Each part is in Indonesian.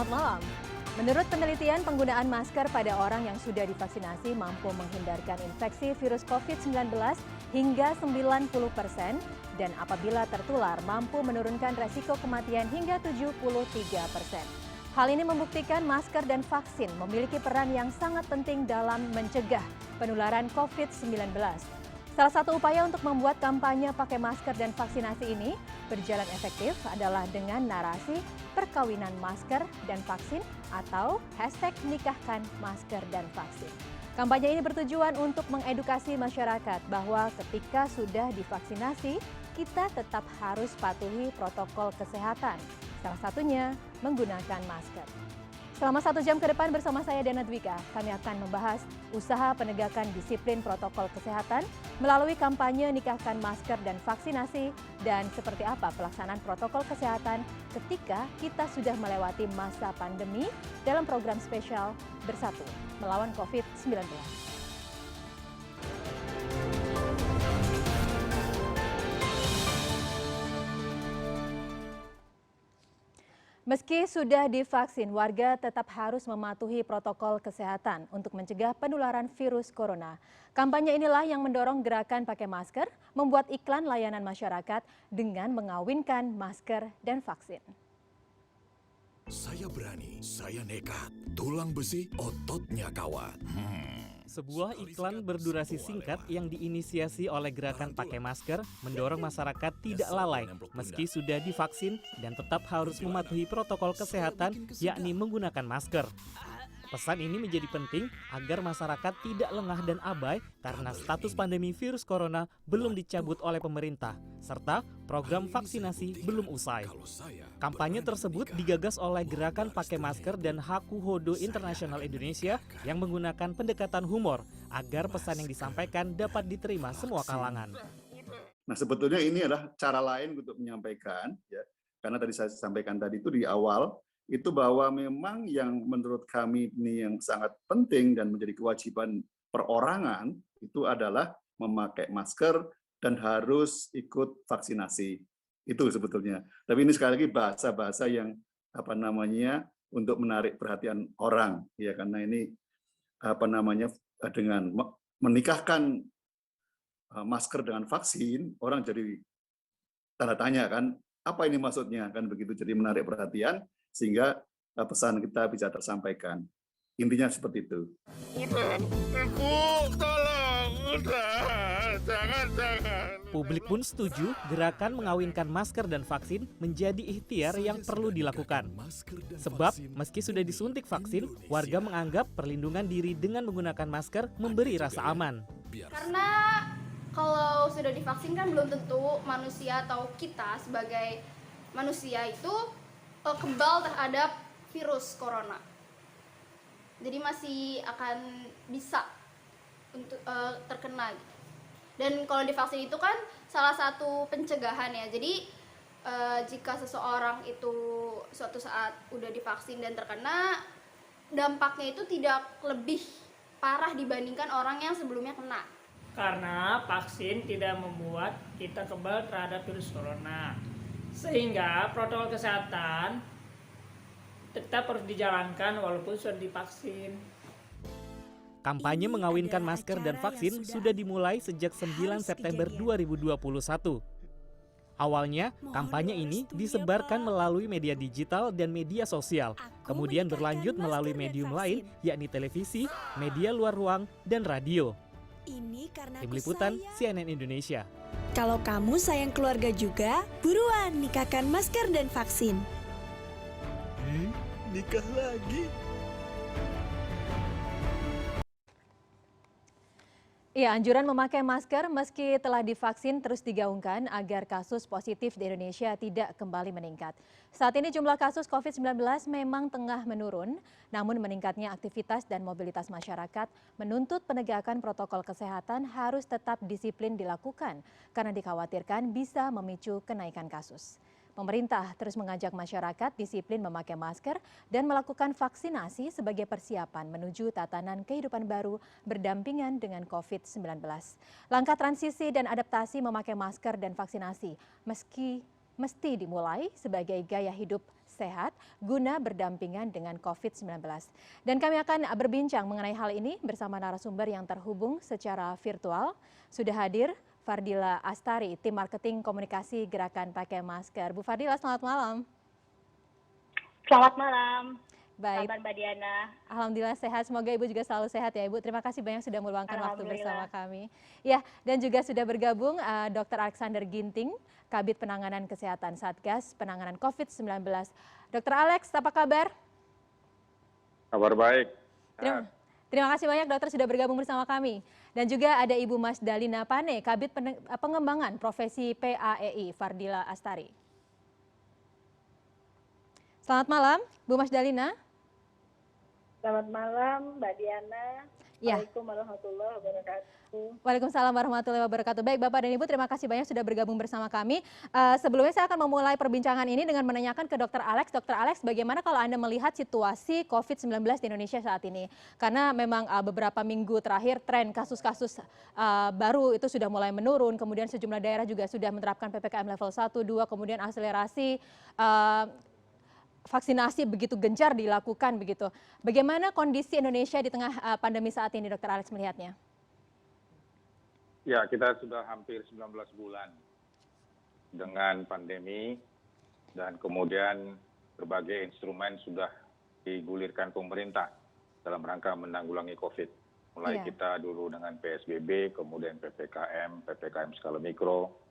selamat malam. Menurut penelitian, penggunaan masker pada orang yang sudah divaksinasi mampu menghindarkan infeksi virus COVID-19 hingga 90% dan apabila tertular mampu menurunkan resiko kematian hingga 73%. Hal ini membuktikan masker dan vaksin memiliki peran yang sangat penting dalam mencegah penularan COVID-19. Salah satu upaya untuk membuat kampanye pakai masker dan vaksinasi ini berjalan efektif adalah dengan narasi perkawinan masker dan vaksin atau #nikahkan masker dan vaksin. Kampanye ini bertujuan untuk mengedukasi masyarakat bahwa ketika sudah divaksinasi, kita tetap harus patuhi protokol kesehatan. Salah satunya menggunakan masker. Selama 1 jam ke depan bersama saya Dana Dwika, kami akan membahas usaha penegakan disiplin protokol kesehatan melalui kampanye nikahkan masker dan vaksinasi dan seperti apa pelaksanaan protokol kesehatan ketika kita sudah melewati masa pandemi dalam program spesial Bersatu Melawan COVID-19. Meski sudah divaksin, warga tetap harus mematuhi protokol kesehatan untuk mencegah penularan virus corona. Kampanye inilah yang mendorong gerakan pakai masker, membuat iklan layanan masyarakat dengan mengawinkan masker dan vaksin. Saya berani, saya nekat, tulang besi, ototnya kawan. Sebuah iklan berdurasi singkat yang diinisiasi oleh gerakan pakai masker mendorong masyarakat tidak lalai meski sudah divaksin dan tetap harus mematuhi protokol kesehatan yakni menggunakan masker. Pesan ini menjadi penting agar masyarakat tidak lengah dan abai karena status pandemi virus corona belum dicabut oleh pemerintah, serta program vaksinasi belum usai. Kampanye tersebut digagas oleh Gerakan Pakai Masker dan Haku Hodo Internasional Indonesia yang menggunakan pendekatan humor agar pesan yang disampaikan dapat diterima semua kalangan. Nah, sebetulnya ini adalah cara lain untuk menyampaikan, ya, karena tadi saya sampaikan tadi itu di awal, itu bahwa memang yang menurut kami ini yang sangat penting dan menjadi kewajiban perorangan itu adalah memakai masker dan harus ikut vaksinasi. Itu sebetulnya. Tapi ini sekali lagi bahasa-bahasa yang untuk menarik perhatian orang, ya, karena ini dengan menikahkan masker dengan vaksin, orang jadi tanda tanya kan, apa ini maksudnya kan begitu, jadi menarik perhatian sehingga pesan kita bisa tersampaikan. Intinya seperti itu. Publik pun setuju gerakan mengawinkan masker dan vaksin menjadi ikhtiar yang perlu dilakukan. Sebab meski sudah disuntik vaksin, warga menganggap perlindungan diri dengan menggunakan masker memberi rasa aman. Karena kalau sudah divaksin kan belum tentu manusia atau kita sebagai manusia itu kebal terhadap virus corona. Jadi masih akan bisa untuk terkena. Dan kalau divaksin itu kan salah satu pencegahan ya. Jadi jika seseorang itu suatu saat udah divaksin dan terkena, dampaknya itu tidak lebih parah dibandingkan orang yang sebelumnya kena. Karena vaksin tidak membuat kita kebal terhadap virus corona. Sehingga protokol kesehatan tetap harus dijalankan walaupun sudah divaksin. Kampanye mengawinkan masker dan vaksin sudah dimulai sejak 9 September 2021. Awalnya, kampanye ini disebarkan melalui media digital dan media sosial, kemudian berlanjut melalui medium lain yakni televisi, media luar ruang, dan radio. Tim Liputan CNN Indonesia. Kalau kamu sayang keluarga juga, buruan nikahkan masker dan vaksin. Nikah lagi? Ya, anjuran memakai masker meski telah divaksin terus digaungkan agar kasus positif di Indonesia tidak kembali meningkat. Saat ini jumlah kasus COVID-19 memang tengah menurun, namun meningkatnya aktivitas dan mobilitas masyarakat menuntut penegakan protokol kesehatan harus tetap disiplin dilakukan karena dikhawatirkan bisa memicu kenaikan kasus. Pemerintah terus mengajak masyarakat disiplin memakai masker dan melakukan vaksinasi sebagai persiapan menuju tatanan kehidupan baru berdampingan dengan COVID-19. Langkah transisi dan adaptasi memakai masker dan vaksinasi meski mesti dimulai sebagai gaya hidup sehat guna berdampingan dengan COVID-19. Dan kami akan berbincang mengenai hal ini bersama narasumber yang terhubung secara virtual. Sudah hadir Fardila Astari, tim marketing komunikasi Gerakan Pakai Masker. Bu Fardila, selamat malam. Selamat malam. Baik. Kabar Mbak Diana? Alhamdulillah sehat. Semoga Ibu juga selalu sehat ya Ibu. Terima kasih banyak sudah meluangkan waktu bersama kami. Ya, dan juga sudah bergabung Dr. Alexander Ginting, Kabid Penanganan Kesehatan Satgas Penanganan COVID-19. Dr. Alex, apa kabar? Kabar baik. Terima kasih banyak dokter sudah bergabung bersama kami. Dan juga ada Ibu Mas Dalina Pane, Kabid Pengembangan Profesi PAEI, Fardila Astari. Selamat malam, Bu Mas Dalina. Selamat malam Mbak Diana. Ya. Assalamualaikum warahmatullahi wabarakatuh. Waalaikumsalam warahmatullahi wabarakatuh. Baik Bapak dan Ibu, terima kasih banyak sudah bergabung bersama kami. Sebelumnya saya akan memulai perbincangan ini dengan menanyakan ke Dr. Alex. Dr. Alex, bagaimana kalau Anda melihat situasi COVID-19 di Indonesia saat ini? Karena memang beberapa minggu terakhir tren kasus-kasus baru itu sudah mulai menurun. Kemudian sejumlah daerah juga sudah menerapkan PPKM level 1, 2, kemudian akselerasi vaksinasi begitu gencar dilakukan begitu. Bagaimana kondisi Indonesia di tengah pandemi saat ini, Dr. Alex melihatnya? Ya, kita sudah hampir 19 bulan dengan pandemi dan kemudian berbagai instrumen sudah digulirkan pemerintah dalam rangka menanggulangi COVID. Mulai kita dulu dengan PSBB, kemudian PPKM skala mikro,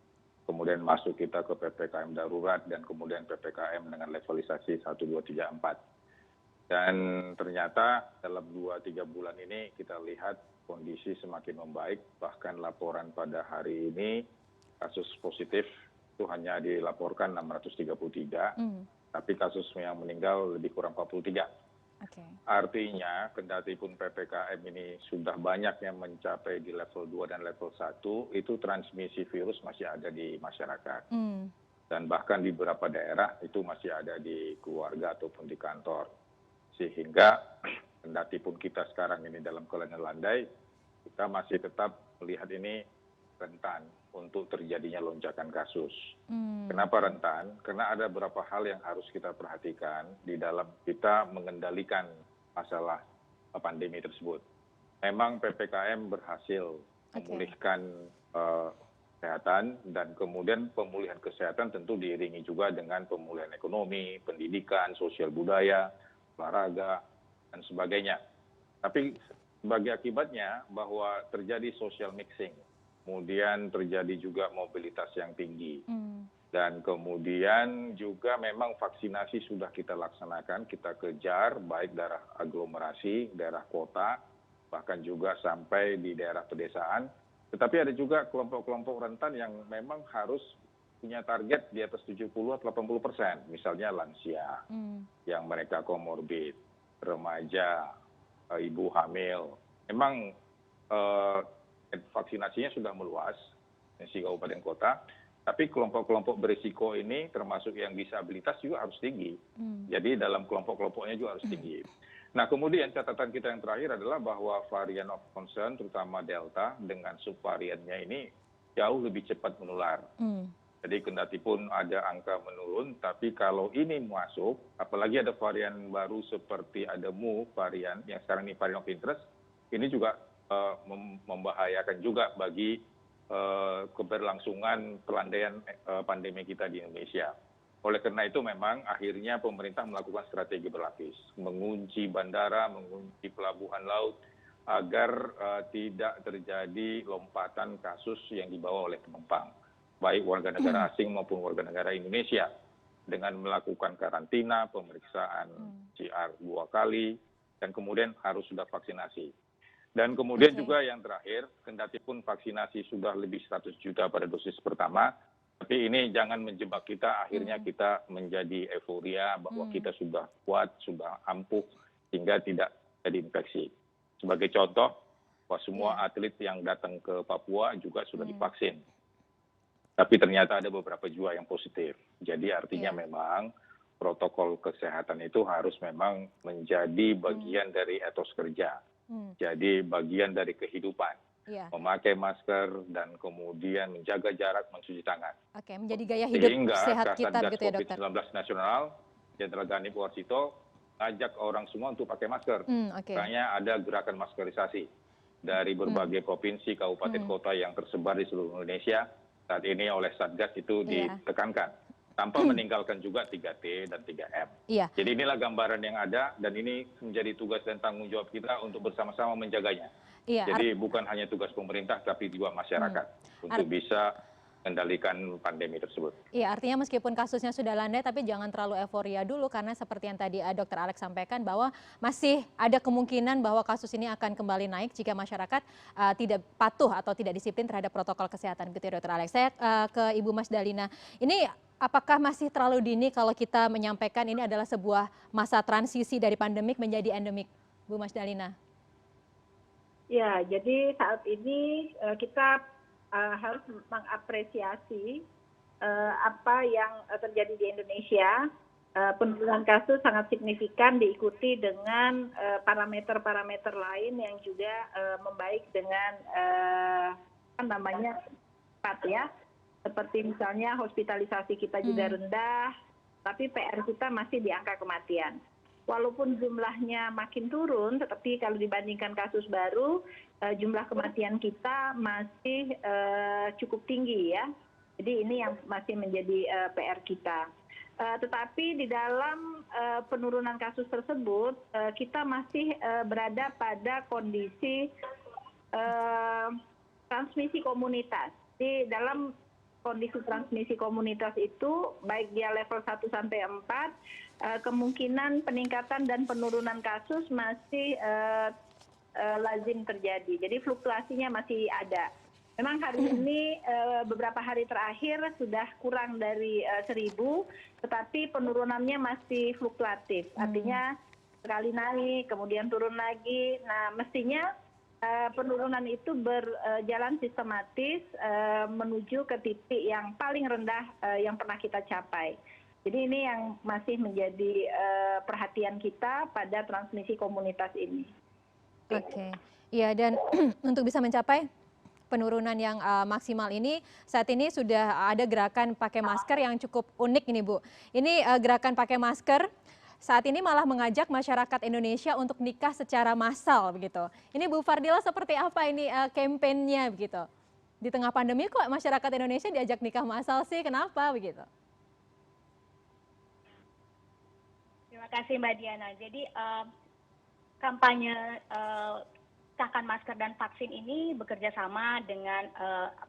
kemudian masuk kita ke PPKM darurat, dan kemudian PPKM dengan levelisasi 1, 2, 3, 4. Dan ternyata dalam 2-3 bulan ini kita lihat kondisi semakin membaik, bahkan laporan pada hari ini kasus positif itu hanya dilaporkan 633, tapi kasus yang meninggal lebih kurang 43. Artinya, kendati pun PPKM ini sudah banyak yang mencapai di level 2 dan level 1, itu transmisi virus masih ada di masyarakat. Dan bahkan di beberapa daerah itu masih ada di keluarga ataupun di kantor. Sehingga, kendati pun kita sekarang ini dalam keadaan landai, kita masih tetap melihat ini rentan untuk terjadinya lonjakan kasus. Kenapa rentan? Karena ada beberapa hal yang harus kita perhatikan di dalam kita mengendalikan masalah pandemi tersebut. Memang PPKM berhasil memulihkan kesehatan, dan kemudian pemulihan kesehatan tentu diiringi juga dengan pemulihan ekonomi, pendidikan, sosial budaya, olahraga, dan sebagainya. Tapi sebagai akibatnya bahwa terjadi social mixing, kemudian terjadi juga mobilitas yang tinggi. Dan kemudian juga memang vaksinasi sudah kita laksanakan, kita kejar baik daerah aglomerasi, daerah kota, bahkan juga sampai di daerah pedesaan. Tetapi ada juga kelompok-kelompok rentan yang memang harus punya target di atas 70-80%. Misalnya lansia, yang mereka komorbid, remaja, ibu hamil. Memang vaksinasinya sudah meluas di kabupaten kota, tapi kelompok-kelompok berisiko ini termasuk yang disabilitas juga harus tinggi. Jadi dalam kelompok-kelompoknya juga harus tinggi. Nah, kemudian catatan kita yang terakhir adalah bahwa varian of concern, terutama Delta, dengan subvariannya ini jauh lebih cepat menular. Jadi kendati pun ada angka menurun, tapi kalau ini masuk, apalagi ada varian baru seperti ada Mu varian, yang sekarang ini varian of interest, ini juga membahayakan juga bagi keberlangsungan pelandaian pandemi kita di Indonesia. Oleh karena itu memang akhirnya pemerintah melakukan strategi berlapis, mengunci bandara, mengunci pelabuhan laut, agar tidak terjadi lompatan kasus yang dibawa oleh penumpang, baik warga negara asing maupun warga negara Indonesia, dengan melakukan karantina, pemeriksaan PCR 2 kali, dan kemudian harus sudah vaksinasi. Dan kemudian juga yang terakhir, kendati pun vaksinasi sudah lebih 100 juta pada dosis pertama, tapi ini jangan menjebak kita, akhirnya kita menjadi euforia bahwa kita sudah kuat, sudah ampuh, sehingga tidak jadi infeksi. Sebagai contoh, bahwa semua atlet yang datang ke Papua juga sudah divaksin. Tapi ternyata ada beberapa juga yang positif. Jadi artinya memang protokol kesehatan itu harus memang menjadi bagian dari etos kerja. Jadi bagian dari kehidupan. Iya. memakai masker, dan kemudian menjaga jarak, mencuci tangan. Oke, menjadi gaya hidup Sehingga sehat kita Kasatgas begitu ya dokter? COVID-19 Nasional, Jenderal Gani Warsito, ngajak orang semua untuk pakai masker. Oke. Makanya ada gerakan maskerisasi dari berbagai provinsi, kabupaten, kota yang tersebar di seluruh Indonesia. Saat ini oleh Satgas itu Iya. ditekankan, tanpa meninggalkan juga 3T dan 3M. Iya. Jadi inilah gambaran yang ada, dan ini menjadi tugas dan tanggung jawab kita untuk bersama-sama menjaganya. Iya. Jadi bukan hanya tugas pemerintah, tapi juga masyarakat untuk bisa mengendalikan pandemi tersebut. Iya, artinya meskipun kasusnya sudah landai, tapi jangan terlalu euforia dulu, karena seperti yang tadi Dr. Alex sampaikan bahwa masih ada kemungkinan bahwa kasus ini akan kembali naik jika masyarakat tidak patuh atau tidak disiplin terhadap protokol kesehatan, gitu ya Dr. Alex. Saya ke Ibu Mas Dalina. Ini apakah masih terlalu dini kalau kita menyampaikan ini adalah sebuah masa transisi dari pandemik menjadi endemik, Bu Mas Dalina? Ya, jadi saat ini kita harus mengapresiasi apa yang terjadi di Indonesia. Penurunan kasus sangat signifikan diikuti dengan parameter-parameter lain yang juga membaik dengan cepat ya. Seperti misalnya hospitalisasi kita juga rendah, tapi PR kita masih di angka kematian. Walaupun jumlahnya makin turun, tetapi kalau dibandingkan kasus baru, jumlah kematian kita masih cukup tinggi ya. Jadi ini yang masih menjadi PR kita. Tetapi di dalam penurunan kasus tersebut, kita masih berada pada kondisi transmisi komunitas. Di dalam kondisi transmisi komunitas itu, baik dia level 1 sampai 4, kemungkinan peningkatan dan penurunan kasus masih lazim terjadi. Jadi fluktuasinya masih ada. Memang hari ini beberapa hari terakhir sudah kurang dari 1.000, tetapi penurunannya masih fluktuatif. Artinya sekali naik, kemudian turun lagi. Nah, mestinya penurunan itu berjalan sistematis menuju ke titik yang paling rendah yang pernah kita capai. Jadi ini yang masih menjadi perhatian kita pada transmisi komunitas ini. Oke, iya, dan untuk bisa mencapai penurunan yang maksimal ini, saat ini sudah ada gerakan pakai masker yang cukup unik ini Bu. Ini gerakan pakai masker saat ini malah mengajak masyarakat Indonesia untuk nikah secara massal begitu. Ini Bu Fardila, seperti apa ini kampanyenya begitu? Di tengah pandemi kok masyarakat Indonesia diajak nikah massal sih, kenapa begitu? Terima kasih Mbak Diana. Jadi kampanye Cahkan Masker dan Vaksin ini bekerja sama dengan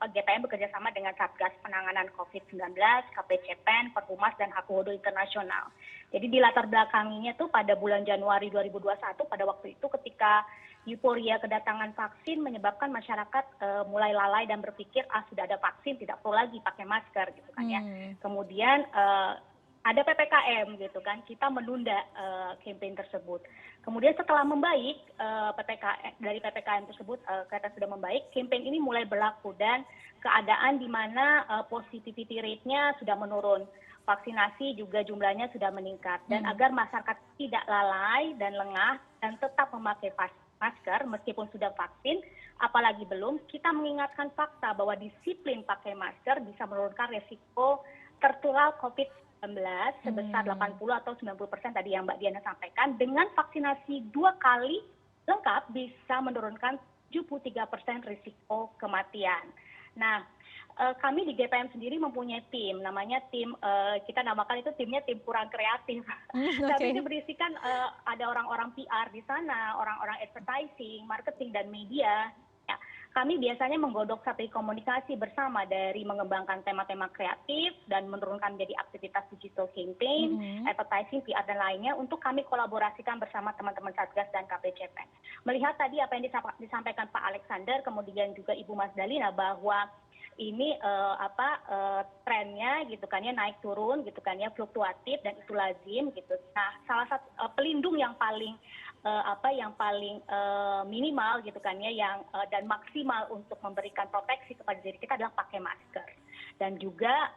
GPM bekerja sama dengan Satgas Penanganan COVID-19, KPCPEN, Perhumas, dan Hakuhodo Internasional. Jadi di latar belakanginya tuh pada bulan Januari 2021, pada waktu itu ketika euforia kedatangan vaksin menyebabkan masyarakat mulai lalai dan berpikir sudah ada vaksin, tidak perlu lagi pakai masker gitu kan ya. Kemudian ada PPKM gitu kan, kita menunda campaign tersebut. Kemudian setelah membaik dari PPKM tersebut kata sudah membaik, campaign ini mulai berlaku dan keadaan di mana positivity rate-nya sudah menurun, vaksinasi juga jumlahnya sudah meningkat, dan agar masyarakat tidak lalai dan lengah dan tetap memakai masker meskipun sudah vaksin, apalagi belum, kita mengingatkan fakta bahwa disiplin pakai masker bisa menurunkan resiko tertular COVID-19 sebesar 80 atau 90% tadi yang Mbak Diana sampaikan. Dengan vaksinasi 2 kali lengkap bisa menurunkan 73% risiko kematian. Nah, kami di GPM sendiri mempunyai tim, namanya tim, kita namakan itu timnya tim kurang kreatif. Tapi itu berisikan ada orang-orang PR di sana, orang-orang advertising, marketing, dan media. Ya, kami biasanya menggodok strategi komunikasi bersama dari mengembangkan tema-tema kreatif dan menurunkan menjadi aktivitas digital campaign, advertising, PR, dan lainnya untuk kami kolaborasikan bersama teman-teman Satgas dan KPCPEN. Melihat tadi apa yang disampaikan Pak Alexander, kemudian juga Ibu Mas Dalina, bahwa ini trennya gitu kan ya, naik turun gitu kan ya, fluktuatif, dan itu lazim gitu. Nah, salah satu pelindung yang paling minimal gitu kan ya, yang dan maksimal untuk memberikan proteksi kepada diri kita adalah pakai masker dan juga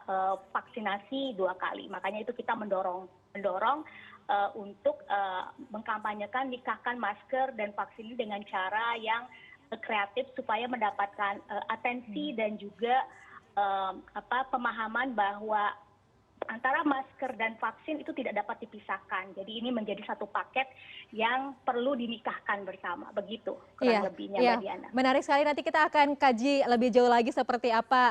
vaksinasi 2 kali. Makanya itu kita mendorong untuk mengkampanyekan nikahkan masker dan vaksin ini dengan cara yang kreatif supaya mendapatkan atensi dan juga pemahaman bahwa antara masker dan vaksin itu tidak dapat dipisahkan. Jadi ini menjadi satu paket yang perlu dinikahkan bersama. Begitu kurang lebihnya, Mbak Diana. Menarik sekali, nanti kita akan kaji lebih jauh lagi seperti apa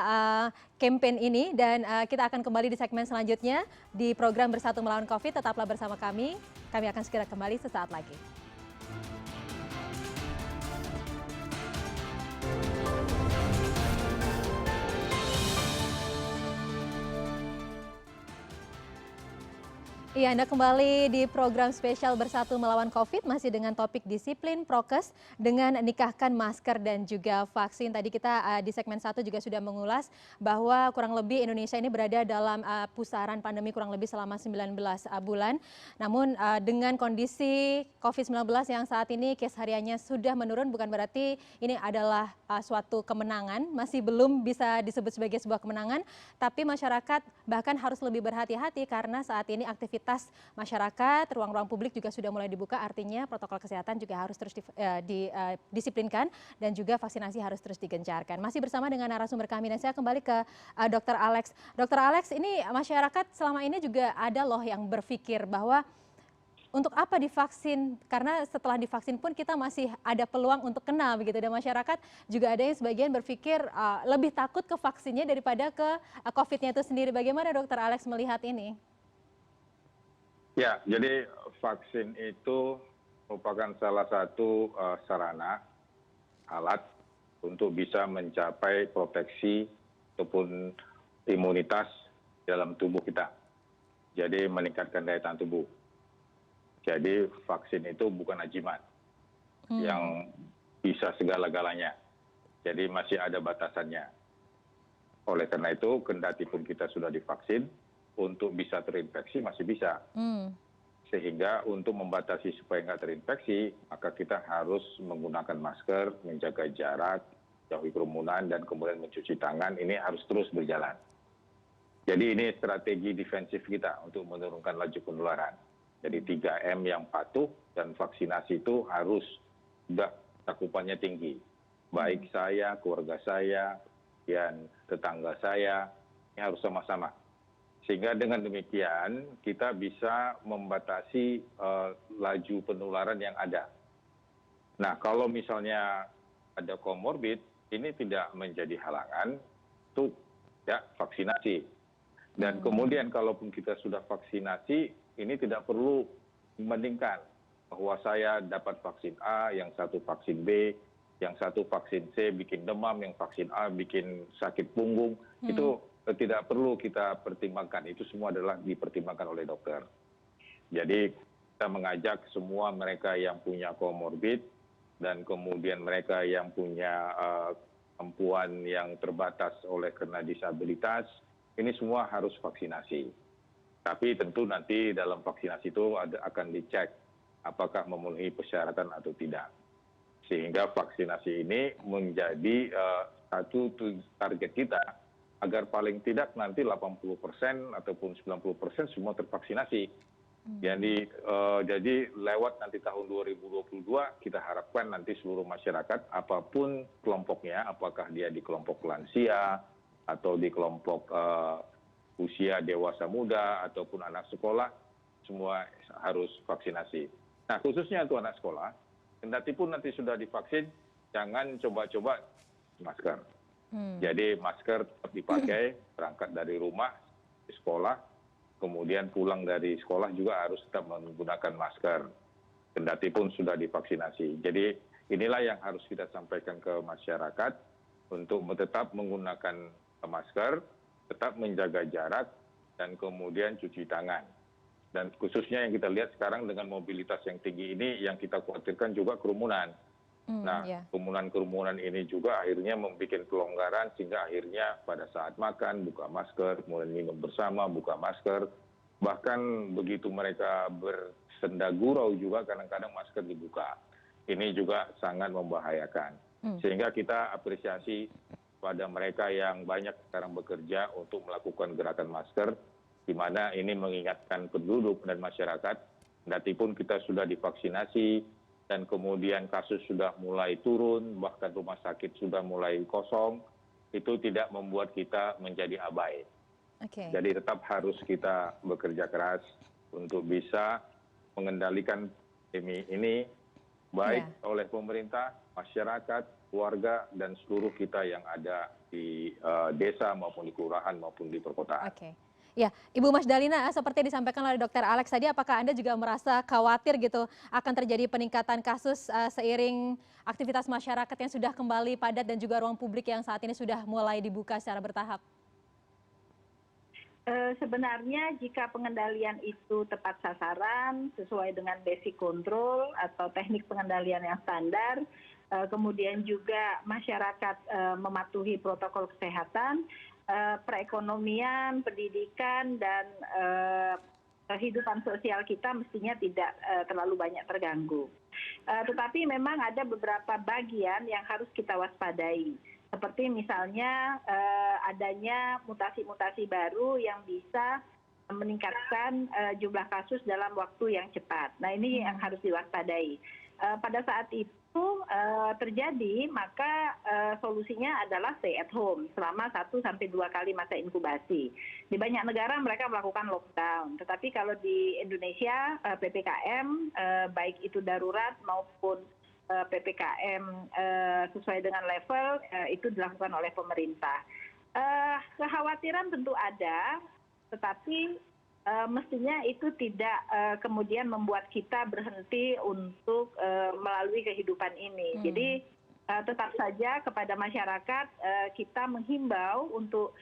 campaign ini, dan kita akan kembali di segmen selanjutnya di program Bersatu Melawan COVID. Tetaplah bersama kami akan segera kembali sesaat lagi. Iya, Anda kembali di program spesial Bersatu Melawan COVID, masih dengan topik disiplin prokes dengan nikahkan masker dan juga vaksin. Tadi kita di segmen 1 juga sudah mengulas bahwa kurang lebih Indonesia ini berada dalam pusaran pandemi kurang lebih selama 19 bulan. Namun dengan kondisi COVID-19 yang saat ini case hariannya sudah menurun, bukan berarti ini adalah suatu kemenangan, masih belum bisa disebut sebagai sebuah kemenangan, tapi masyarakat bahkan harus lebih berhati-hati karena saat ini aktivitas masyarakat, ruang-ruang publik juga sudah mulai dibuka, artinya protokol kesehatan juga harus terus didisiplinkan dan juga vaksinasi harus terus digencarkan. Masih bersama dengan narasumber kami, dan saya kembali ke Dr. Alex. Dr. Alex, ini masyarakat selama ini juga ada loh yang berpikir bahwa untuk apa divaksin, karena setelah divaksin pun kita masih ada peluang untuk kena begitu, dan masyarakat juga ada yang sebagian berpikir lebih takut ke vaksinnya daripada ke COVID-nya itu sendiri. Bagaimana Dr. Alex melihat ini? Ya, jadi vaksin itu merupakan salah satu sarana, alat untuk bisa mencapai proteksi ataupun imunitas dalam tubuh kita. Jadi meningkatkan daya tahan tubuh. Jadi vaksin itu bukan ajimat yang bisa segala-galanya. Jadi masih ada batasannya. Oleh karena itu, kendati pun kita sudah divaksin, untuk bisa terinfeksi masih bisa. Sehingga untuk membatasi supaya nggak terinfeksi, maka kita harus menggunakan masker, menjaga jarak, jauhi kerumunan, dan kemudian mencuci tangan. Ini harus terus berjalan. Jadi ini strategi defensif kita untuk menurunkan laju penularan. Jadi 3M yang patuh dan vaksinasi itu harus sudah cakupannya tinggi. Baik saya, keluarga saya, dan tetangga saya, ini harus sama-sama. Sehingga dengan demikian kita bisa membatasi laju penularan yang ada. Nah, kalau misalnya ada komorbid, ini tidak menjadi halangan untuk vaksinasi. Dan kemudian kalaupun kita sudah vaksinasi, ini tidak perlu membandingkan bahwa saya dapat vaksin A, yang satu vaksin B, yang satu vaksin C bikin demam, yang vaksin A bikin sakit punggung. Itu tidak perlu kita pertimbangkan, itu semua adalah dipertimbangkan oleh dokter. Jadi kita mengajak semua mereka yang punya komorbid dan kemudian mereka yang punya kemampuan yang terbatas oleh karena disabilitas, ini semua harus vaksinasi. Tapi tentu nanti dalam vaksinasi itu akan dicek apakah memenuhi persyaratan atau tidak. Sehingga vaksinasi ini menjadi satu target kita, agar paling tidak nanti 80% ataupun 90% semua tervaksinasi. Jadi lewat nanti tahun 2022 kita harapkan nanti seluruh masyarakat apapun kelompoknya, apakah dia di kelompok lansia atau di kelompok usia dewasa muda ataupun anak sekolah, semua harus vaksinasi. Nah, khususnya untuk anak sekolah, kendati pun nanti sudah divaksin, jangan coba-coba masker. Jadi masker tetap dipakai, berangkat dari rumah, di sekolah, kemudian pulang dari sekolah juga harus tetap menggunakan masker. Kendati pun sudah divaksinasi. Jadi inilah yang harus kita sampaikan ke masyarakat untuk tetap menggunakan masker, tetap menjaga jarak, dan kemudian cuci tangan. Dan khususnya yang kita lihat sekarang dengan mobilitas yang tinggi ini, yang kita khawatirkan juga kerumunan. Nah, kerumunan ini juga akhirnya membuat pelonggaran sehingga akhirnya pada saat makan buka masker, kemudian minum bersama buka masker, bahkan begitu mereka bersenda gurau juga kadang-kadang masker dibuka. Ini juga sangat membahayakan. Sehingga kita apresiasi pada mereka yang banyak sekarang bekerja untuk melakukan gerakan masker, di mana ini mengingatkan penduduk dan masyarakat, kendati pun kita sudah divaksinasi, dan kemudian kasus sudah mulai turun, bahkan rumah sakit sudah mulai kosong, itu tidak membuat kita menjadi abai. Jadi tetap harus kita bekerja keras untuk bisa mengendalikan pandemi ini, baik oleh pemerintah, masyarakat, keluarga, dan seluruh kita yang ada di desa maupun di kelurahan maupun di perkotaan. Ya, Ibu Mas Dalina, seperti disampaikan oleh Dr. Alex tadi, apakah Anda juga merasa khawatir gitu akan terjadi peningkatan kasus seiring aktivitas masyarakat yang sudah kembali padat dan juga ruang publik yang saat ini sudah mulai dibuka secara bertahap? Sebenarnya jika pengendalian itu tepat sasaran, sesuai dengan basic control atau teknik pengendalian yang standar, kemudian juga masyarakat mematuhi protokol kesehatan, perekonomian, pendidikan, dan kehidupan sosial kita mestinya tidak terlalu banyak terganggu. Tetapi memang ada beberapa bagian yang harus kita waspadai. Seperti misalnya adanya mutasi-mutasi baru yang bisa meningkatkan jumlah kasus dalam waktu yang cepat. Nah, ini yang harus diwaspadai. Pada saat itu terjadi, maka solusinya adalah stay at home selama 1-2 kali masa inkubasi. Di banyak negara mereka melakukan lockdown, tetapi kalau di Indonesia PPKM, baik itu darurat maupun PPKM sesuai dengan level, itu dilakukan oleh pemerintah. Kekhawatiran tentu ada, tetapi mestinya itu tidak kemudian membuat kita berhenti untuk melalui kehidupan ini. Jadi tetap saja kepada masyarakat kita menghimbau untuk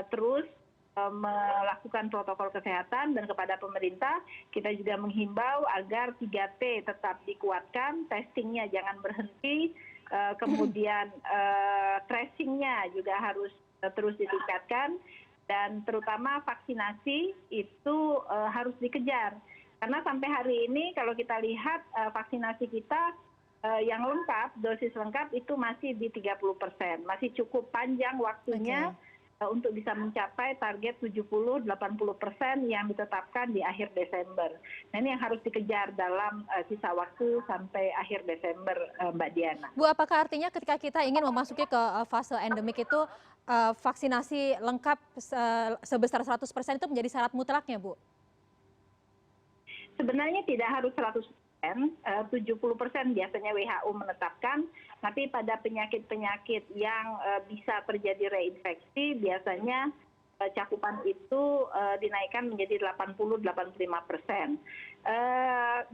terus melakukan protokol kesehatan, dan kepada pemerintah kita juga menghimbau agar 3T tetap dikuatkan, testingnya jangan berhenti, kemudian tracingnya juga harus terus ditingkatkan, dan terutama vaksinasi itu harus dikejar. Karena sampai hari ini kalau kita lihat vaksinasi kita yang lengkap, dosis lengkap itu masih di 30%. Masih cukup panjang waktunya untuk bisa mencapai target 70-80% yang ditetapkan di akhir Desember. Nah, ini yang harus dikejar dalam sisa waktu sampai akhir Desember, Mbak Diana. Bu, apakah artinya ketika kita ingin memasuki ke fase endemik itu vaksinasi lengkap sebesar 100% itu menjadi syarat mutlaknya, Bu? Sebenarnya tidak harus 100%, 70% biasanya WHO menetapkan, tapi pada penyakit-penyakit yang bisa terjadi reinfeksi, biasanya cakupan itu dinaikkan menjadi 80-85%.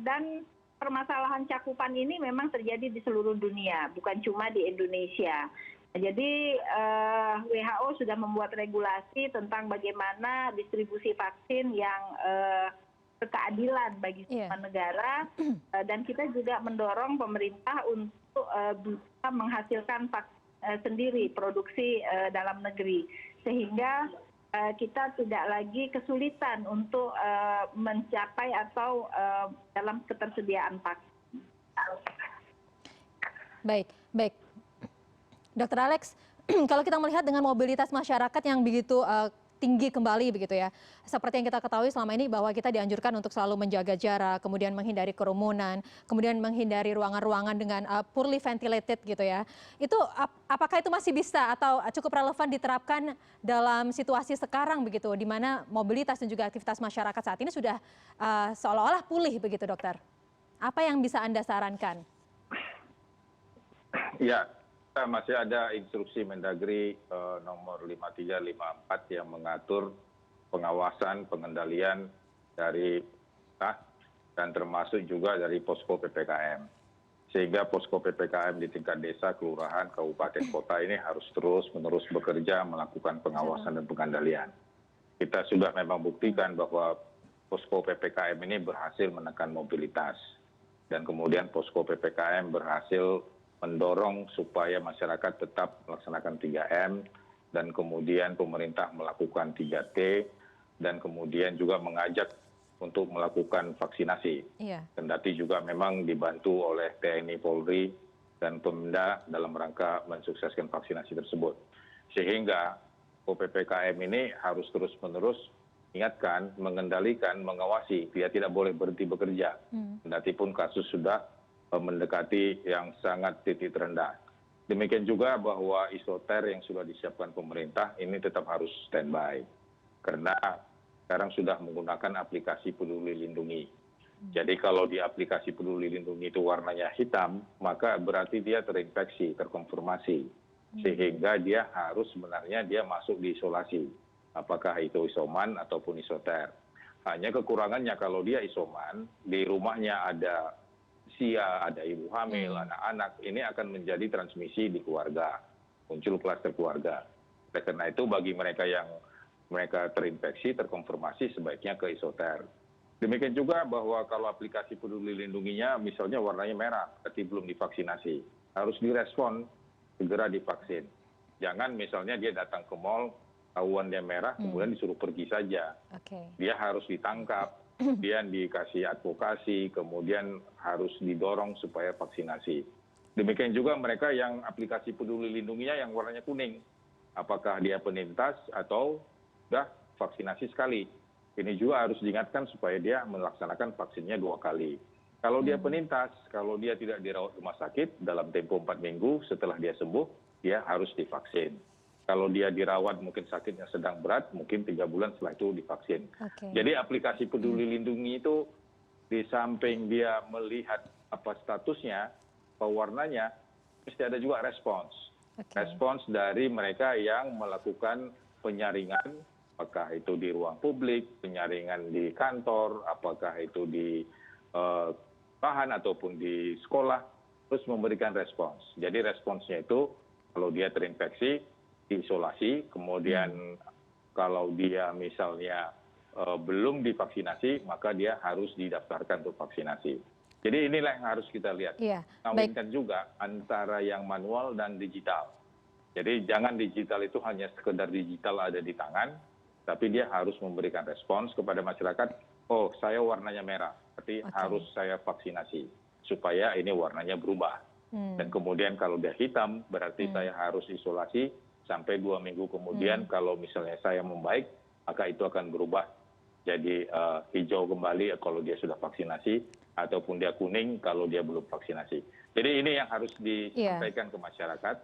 Dan permasalahan cakupan ini memang terjadi di seluruh dunia, bukan cuma di Indonesia. Jadi WHO sudah membuat regulasi tentang bagaimana distribusi vaksin yang keadilan bagi semua negara, dan kita juga mendorong pemerintah untuk bisa menghasilkan vaksin sendiri, produksi dalam negeri, sehingga kita tidak lagi kesulitan untuk mencapai atau dalam ketersediaan vaksin. Baik. Dr. Alex, kalau kita melihat dengan mobilitas masyarakat yang begitu tinggi kembali begitu ya, seperti yang kita ketahui selama ini bahwa kita dianjurkan untuk selalu menjaga jarak, kemudian menghindari kerumunan, kemudian menghindari ruangan-ruangan dengan poorly ventilated gitu ya. Itu apakah itu masih bisa atau cukup relevan diterapkan dalam situasi sekarang begitu, di mana mobilitas dan juga aktivitas masyarakat saat ini sudah seolah-olah pulih begitu, dokter? Apa yang bisa Anda sarankan? Ya, masih ada instruksi Mendagri nomor 5354 yang mengatur pengawasan pengendalian dari dan termasuk juga dari posko PPKM. Sehingga posko PPKM di tingkat desa, kelurahan, kabupaten, kota ini harus terus-menerus bekerja melakukan pengawasan dan pengendalian. Kita sudah memang buktikan bahwa posko PPKM ini berhasil menekan mobilitas. Dan kemudian posko PPKM berhasil mendorong supaya masyarakat tetap melaksanakan 3M, dan kemudian pemerintah melakukan 3T, dan kemudian juga mengajak untuk melakukan vaksinasi. Kendati juga memang dibantu oleh TNI, Polri, dan Pemda dalam rangka mensukseskan vaksinasi tersebut. Sehingga PPKM ini harus terus-menerus ingatkan, mengendalikan, mengawasi, dia tidak boleh berhenti bekerja. Kendati pun kasus sudah mendekati yang sangat titik terendah. Demikian juga bahwa isoter yang sudah disiapkan pemerintah ini tetap harus standby. Karena sekarang sudah menggunakan aplikasi Peduli Lindungi. Jadi kalau di aplikasi Peduli Lindungi itu warnanya hitam, maka berarti dia terinfeksi, terkonfirmasi. Sehingga dia harus sebenarnya dia masuk di isolasi. Apakah itu isoman ataupun isoter. Hanya kekurangannya kalau dia isoman, di rumahnya ada ada ibu hamil, anak-anak, ini akan menjadi transmisi di keluarga, muncul klaster keluarga. Karena itu bagi mereka yang mereka terinfeksi, terkonfirmasi sebaiknya ke isoter. Demikian juga bahwa kalau aplikasi Peduli Lindunginya misalnya warnanya merah, berarti belum divaksinasi, harus direspon, segera divaksin. Jangan misalnya dia datang ke mal, tahuan dia merah, kemudian disuruh pergi saja. Dia harus ditangkap, kemudian dikasih advokasi, kemudian harus didorong supaya vaksinasi. Demikian juga mereka yang aplikasi Peduli Lindunginya yang warnanya kuning. Apakah dia penintas atau sudah vaksinasi sekali. Ini juga harus diingatkan supaya dia melaksanakan vaksinnya 2 kali. Kalau dia penintas, kalau dia tidak dirawat rumah sakit dalam tempo 4 minggu setelah dia sembuh, dia harus divaksin. Kalau dia dirawat mungkin sakitnya sedang berat, mungkin 3 bulan setelah itu divaksin. Jadi aplikasi Peduli Lindungi itu di samping dia melihat apa statusnya, apa warnanya, mesti ada juga respons. Respons dari mereka yang melakukan penyaringan, apakah itu di ruang publik, penyaringan di kantor, apakah itu di bahan ataupun di sekolah, terus memberikan respons. Jadi responsnya itu kalau dia terinfeksi, diisolasi, kemudian kalau dia misalnya belum divaksinasi, maka dia harus didaftarkan untuk vaksinasi. Jadi inilah yang harus kita lihat. Kawinkan juga antara yang manual dan digital. Jadi jangan digital itu hanya sekedar digital ada di tangan, tapi dia harus memberikan respons kepada masyarakat, oh saya warnanya merah, berarti harus saya vaksinasi, supaya ini warnanya berubah. Dan kemudian kalau dia hitam, berarti saya harus isolasi, sampai 2 minggu kemudian kalau misalnya saya membaik, maka itu akan berubah jadi hijau kembali kalau dia sudah vaksinasi, ataupun dia kuning kalau dia belum vaksinasi. Jadi ini yang harus disampaikan ke masyarakat,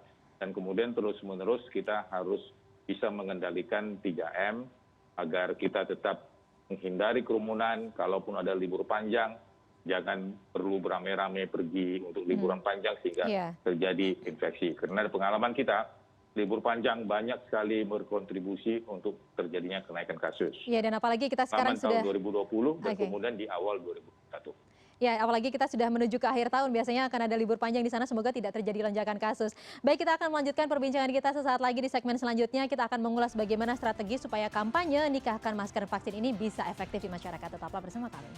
dan kemudian terus-menerus kita harus bisa mengendalikan 3M, agar kita tetap menghindari kerumunan, kalaupun ada libur panjang, jangan perlu beramai-ramai pergi untuk liburan panjang sehingga terjadi infeksi. Karena pengalaman kita, libur panjang banyak sekali berkontribusi untuk terjadinya kenaikan kasus. Iya, dan apalagi kita sekarang sudah tahun 2020 dan kemudian di awal 2021. Ya, apalagi kita sudah menuju ke akhir tahun, biasanya akan ada libur panjang di sana, semoga tidak terjadi lonjakan kasus. Baik, kita akan melanjutkan perbincangan kita sesaat lagi di segmen selanjutnya. Kita akan mengulas bagaimana strategi supaya kampanye nikahkan masker vaksin ini bisa efektif di masyarakat. Tetaplah bersama kami.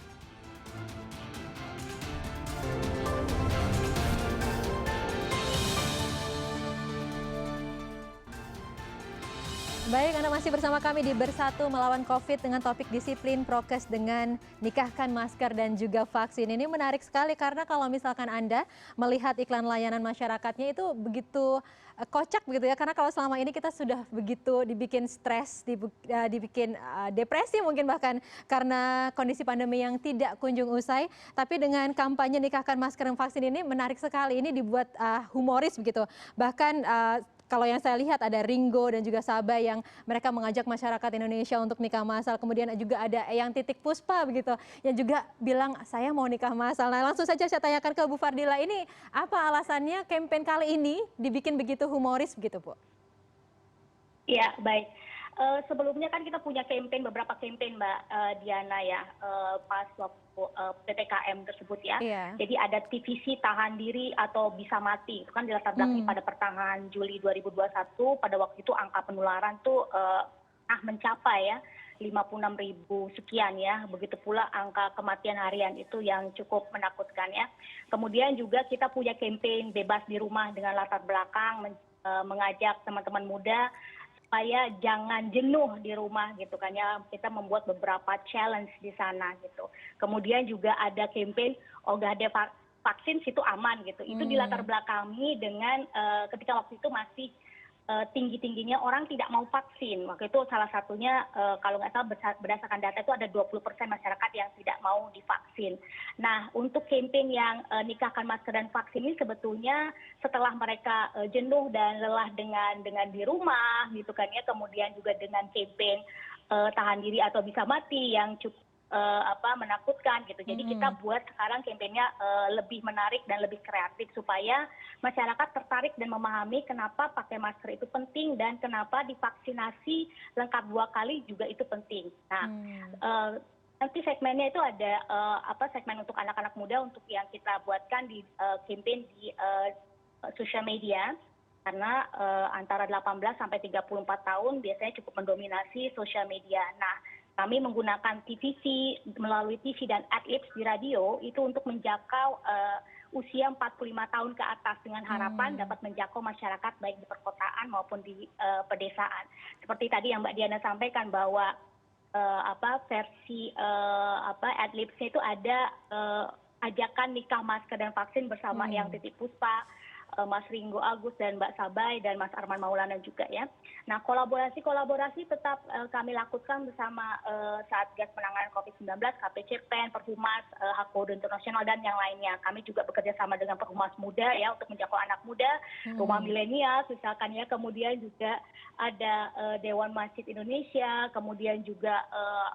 Baik, Anda masih bersama kami di Bersatu Melawan COVID dengan topik disiplin prokes dengan nikahkan masker dan juga vaksin. Ini menarik sekali karena kalau misalkan Anda melihat iklan layanan masyarakatnya itu begitu kocak begitu ya. Karena kalau selama ini kita sudah begitu dibikin stres, dibikin depresi mungkin bahkan karena kondisi pandemi yang tidak kunjung usai. Tapi dengan kampanye nikahkan masker dan vaksin ini menarik sekali. Ini dibuat humoris begitu. Bahkan kalau yang saya lihat ada Ringo dan juga Sabah yang mereka mengajak masyarakat Indonesia untuk nikah massal. Kemudian juga ada Eyang Titik Puspa begitu yang juga bilang saya mau nikah massal. Nah, langsung saja saya tanyakan ke Bu Fardila, ini apa alasannya campaign kali ini dibikin begitu humoris begitu, Bu? Iya, baik. Sebelumnya kan kita punya beberapa campaign Mbak Diana ya, pas waktu PPKM tersebut ya. Jadi ada TVC tahan diri atau bisa mati, itu kan dilatar belakangi pada pertengahan Juli 2021, pada waktu itu angka penularan tuh mencapai ya 56.000 sekian ya. Begitu pula angka kematian harian itu yang cukup menakutkan ya. Kemudian juga kita punya campaign bebas di rumah dengan latar belakang mengajak teman-teman muda supaya jangan jenuh di rumah gitu kan ya. Kita membuat beberapa challenge di sana gitu. Kemudian juga ada campaign Ogade vaksin situ aman gitu. Itu dilatar belakangi dengan ketika waktu itu masih tinggi-tingginya orang tidak mau vaksin. Waktu itu salah satunya kalau nggak salah berdasarkan data itu ada 20% masyarakat yang tidak mau divaksin. Nah, untuk campaign yang nikahkan masker dan vaksin ini sebetulnya setelah mereka jenuh dan lelah dengan di rumah gitu kan ya, kemudian juga dengan campaign tahan diri atau bisa mati yang cukup menakutkan gitu. Jadi kita buat sekarang kampanyenya lebih menarik dan lebih kreatif supaya masyarakat tertarik dan memahami kenapa pakai masker itu penting dan kenapa divaksinasi lengkap 2 kali juga itu penting. Nah, nanti segmennya itu ada segmen untuk anak-anak muda untuk yang kita buatkan di campaign di sosial media. Karena antara 18 sampai 34 tahun biasanya cukup mendominasi sosial media. Nah, kami menggunakan TVC, melalui TV dan adlibs di radio itu untuk menjangkau usia 45 tahun ke atas dengan harapan dapat menjangkau masyarakat baik di perkotaan maupun di pedesaan. Seperti tadi yang Mbak Diana sampaikan bahwa versi adlibsnya itu ada ajakan nikah masker dan vaksin bersama yang Titi Puspa, Mas Ringo Agus dan Mbak Sabai dan Mas Arman Maulana juga ya. Nah, kolaborasi tetap kami lakukan bersama Satgas Penanganan COVID-19, KPCPEN, Perhumas, Hakodo Internasional dan yang lainnya. Kami juga bekerja sama dengan Perhumas Muda ya untuk menjangkau anak muda, rumah milenial misalkan ya, kemudian juga ada Dewan Masjid Indonesia, kemudian juga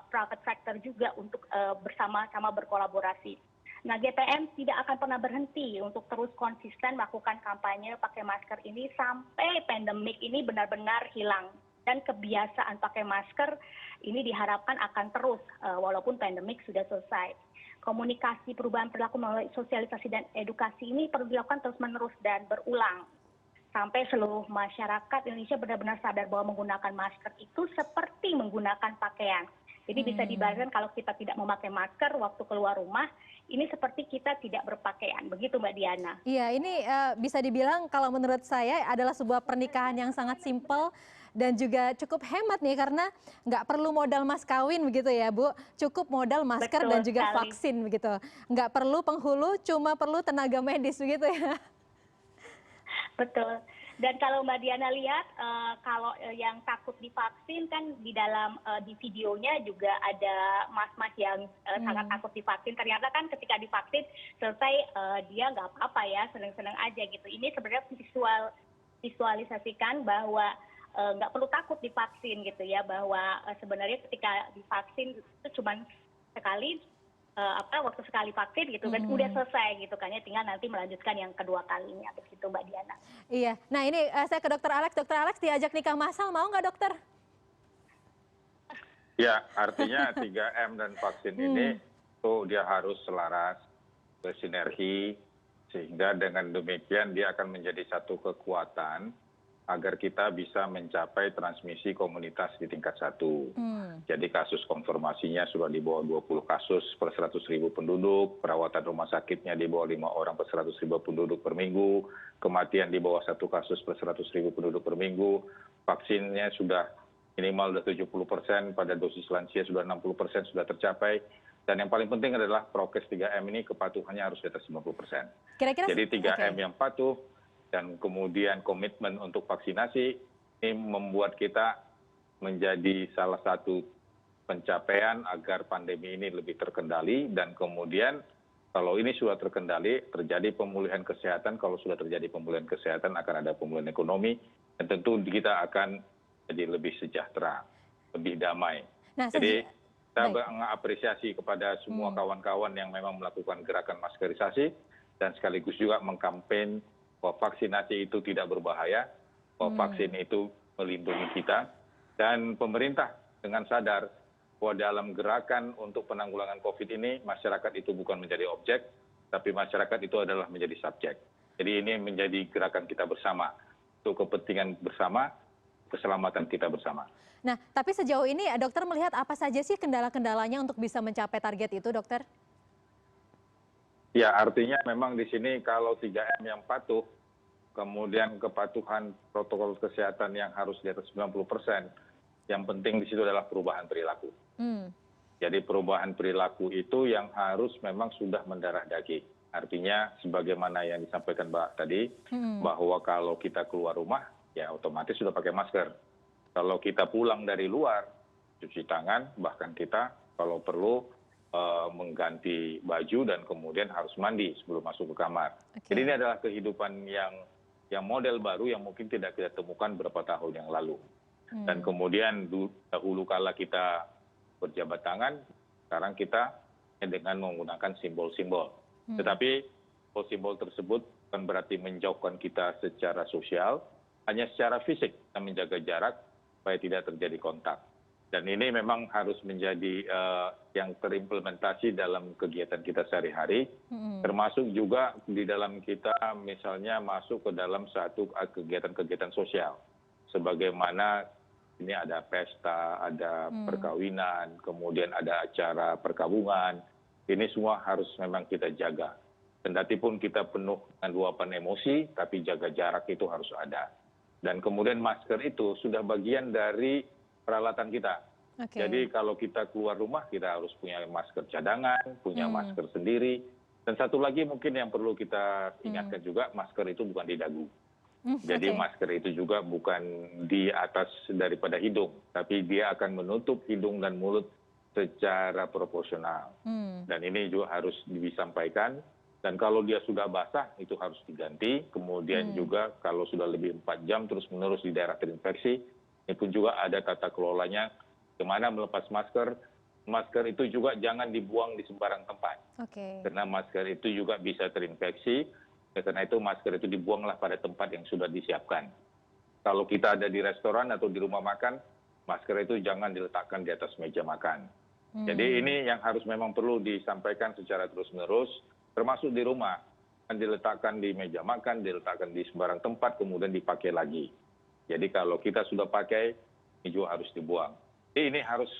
private sector juga untuk bersama-sama berkolaborasi. Nah, GPM tidak akan pernah berhenti untuk terus konsisten melakukan kampanye pakai masker ini sampai pandemik ini benar-benar hilang. Dan kebiasaan pakai masker ini diharapkan akan terus walaupun pandemik sudah selesai. Komunikasi perubahan perilaku melalui sosialisasi dan edukasi ini perlu dilakukan terus-menerus dan berulang. Sampai seluruh masyarakat Indonesia benar-benar sadar bahwa menggunakan masker itu seperti menggunakan pakaian. Jadi bisa dibayangkan kalau kita tidak memakai masker waktu keluar rumah, ini seperti kita tidak berpakaian. Begitu Mbak Diana. Iya, ini bisa dibilang kalau menurut saya adalah sebuah pernikahan yang sangat simpel dan juga cukup hemat nih karena nggak perlu modal mas kawin begitu ya Bu. Cukup modal masker dan juga vaksin begitu. Nggak perlu penghulu, cuma perlu tenaga medis begitu ya. Betul. Dan kalau Mbak Diana lihat, kalau yang takut divaksin kan di dalam di videonya juga ada mas-mas yang sangat takut divaksin. Ternyata kan ketika divaksin selesai dia nggak apa-apa ya, seneng-seneng aja gitu. Ini sebenarnya visualisasikan bahwa nggak perlu takut divaksin gitu ya, bahwa sebenarnya ketika divaksin itu cuma sekali waktu sekali vaksin gitu kan udah selesai gitu kan ya, tinggal nanti melanjutkan yang kedua kalinya begitu Mbak Diana. Iya, nah ini saya ke Dokter Alex diajak nikah massal mau nggak dokter? Ya, artinya 3M dan vaksin ini itu dia harus selaras, bersinergi, sehingga dengan demikian dia akan menjadi satu kekuatan agar kita bisa mencapai transmisi komunitas di tingkat 1. Jadi kasus konfirmasinya sudah di bawah 20 kasus per 100.000 penduduk, perawatan rumah sakitnya di bawah 5 orang per 100.000 penduduk per minggu, kematian di bawah 1 kasus per 100.000 penduduk per minggu, vaksinnya sudah minimal 70%, pada dosis lansia sudah 60% sudah tercapai, dan yang paling penting adalah prokes 3M ini kepatuhannya harus di atas 50%. Jadi 3M yang patuh, dan kemudian komitmen untuk vaksinasi ini membuat kita menjadi salah satu pencapaian agar pandemi ini lebih terkendali, dan kemudian kalau ini sudah terkendali terjadi pemulihan kesehatan, kalau sudah terjadi pemulihan kesehatan akan ada pemulihan ekonomi, dan tentu kita akan jadi lebih sejahtera, lebih damai. Jadi kita mengapresiasi kepada semua kawan-kawan yang memang melakukan gerakan maskerisasi dan sekaligus juga mengkampen bahwa vaksinasi itu tidak berbahaya, bahwa vaksin itu melindungi kita, dan pemerintah dengan sadar bahwa dalam gerakan untuk penanggulangan COVID ini, masyarakat itu bukan menjadi objek, tapi masyarakat itu adalah menjadi subjek. Jadi ini menjadi gerakan kita bersama, untuk kepentingan bersama, keselamatan kita bersama. Nah, tapi sejauh ini dokter melihat apa saja sih kendala-kendalanya untuk bisa mencapai target itu, dokter? Ya, artinya memang di sini kalau 3M yang patuh, kemudian kepatuhan protokol kesehatan yang harus di atas 90%, yang penting di situ adalah perubahan perilaku. Jadi perubahan perilaku itu yang harus memang sudah mendarah daging. Artinya sebagaimana yang disampaikan Mbak tadi, bahwa kalau kita keluar rumah, ya otomatis sudah pakai masker. Kalau kita pulang dari luar, cuci tangan, bahkan kita kalau perlu mengganti baju dan kemudian harus mandi sebelum masuk ke kamar. Jadi ini adalah kehidupan yang model baru yang mungkin tidak kita temukan beberapa tahun yang lalu. Dan kemudian dahulu kala kita berjabat tangan, sekarang kita dengan menggunakan simbol-simbol. Tetapi simbol tersebut bukan berarti menjauhkan kita secara sosial, hanya secara fisik kita menjaga jarak supaya tidak terjadi kontak. Dan ini memang harus menjadi yang terimplementasi dalam kegiatan kita sehari-hari, termasuk juga di dalam kita misalnya masuk ke dalam satu kegiatan-kegiatan sosial. Sebagaimana ini ada pesta, ada perkawinan, kemudian ada acara perkabungan, ini semua harus memang kita jaga. Kendati pun kita penuh dengan luapan emosi, tapi jaga jarak itu harus ada. Dan kemudian masker itu sudah bagian dari peralatan kita. Jadi kalau kita keluar rumah, kita harus punya masker cadangan, punya masker sendiri. Dan satu lagi mungkin yang perlu kita ingatkan juga, masker itu bukan di dagu. Jadi masker itu juga bukan di atas daripada hidung, tapi dia akan menutup hidung dan mulut secara proporsional. Dan ini juga harus disampaikan. Dan kalau dia sudah basah, itu harus diganti. Kemudian juga kalau sudah lebih 4 jam terus-menerus di daerah terinfeksi, ini pun juga ada tata kelolanya, kemana melepas masker. Masker itu juga jangan dibuang di sembarang tempat. Karena masker itu juga bisa terinfeksi. Karena itu masker itu dibuanglah pada tempat yang sudah disiapkan. Kalau kita ada di restoran atau di rumah makan, masker itu jangan diletakkan di atas meja makan. Jadi ini yang harus memang perlu disampaikan secara terus-menerus, termasuk di rumah. Kan diletakkan di meja makan, diletakkan di sembarang tempat, kemudian dipakai lagi. Jadi kalau kita sudah pakai, ini juga harus dibuang. Jadi ini harus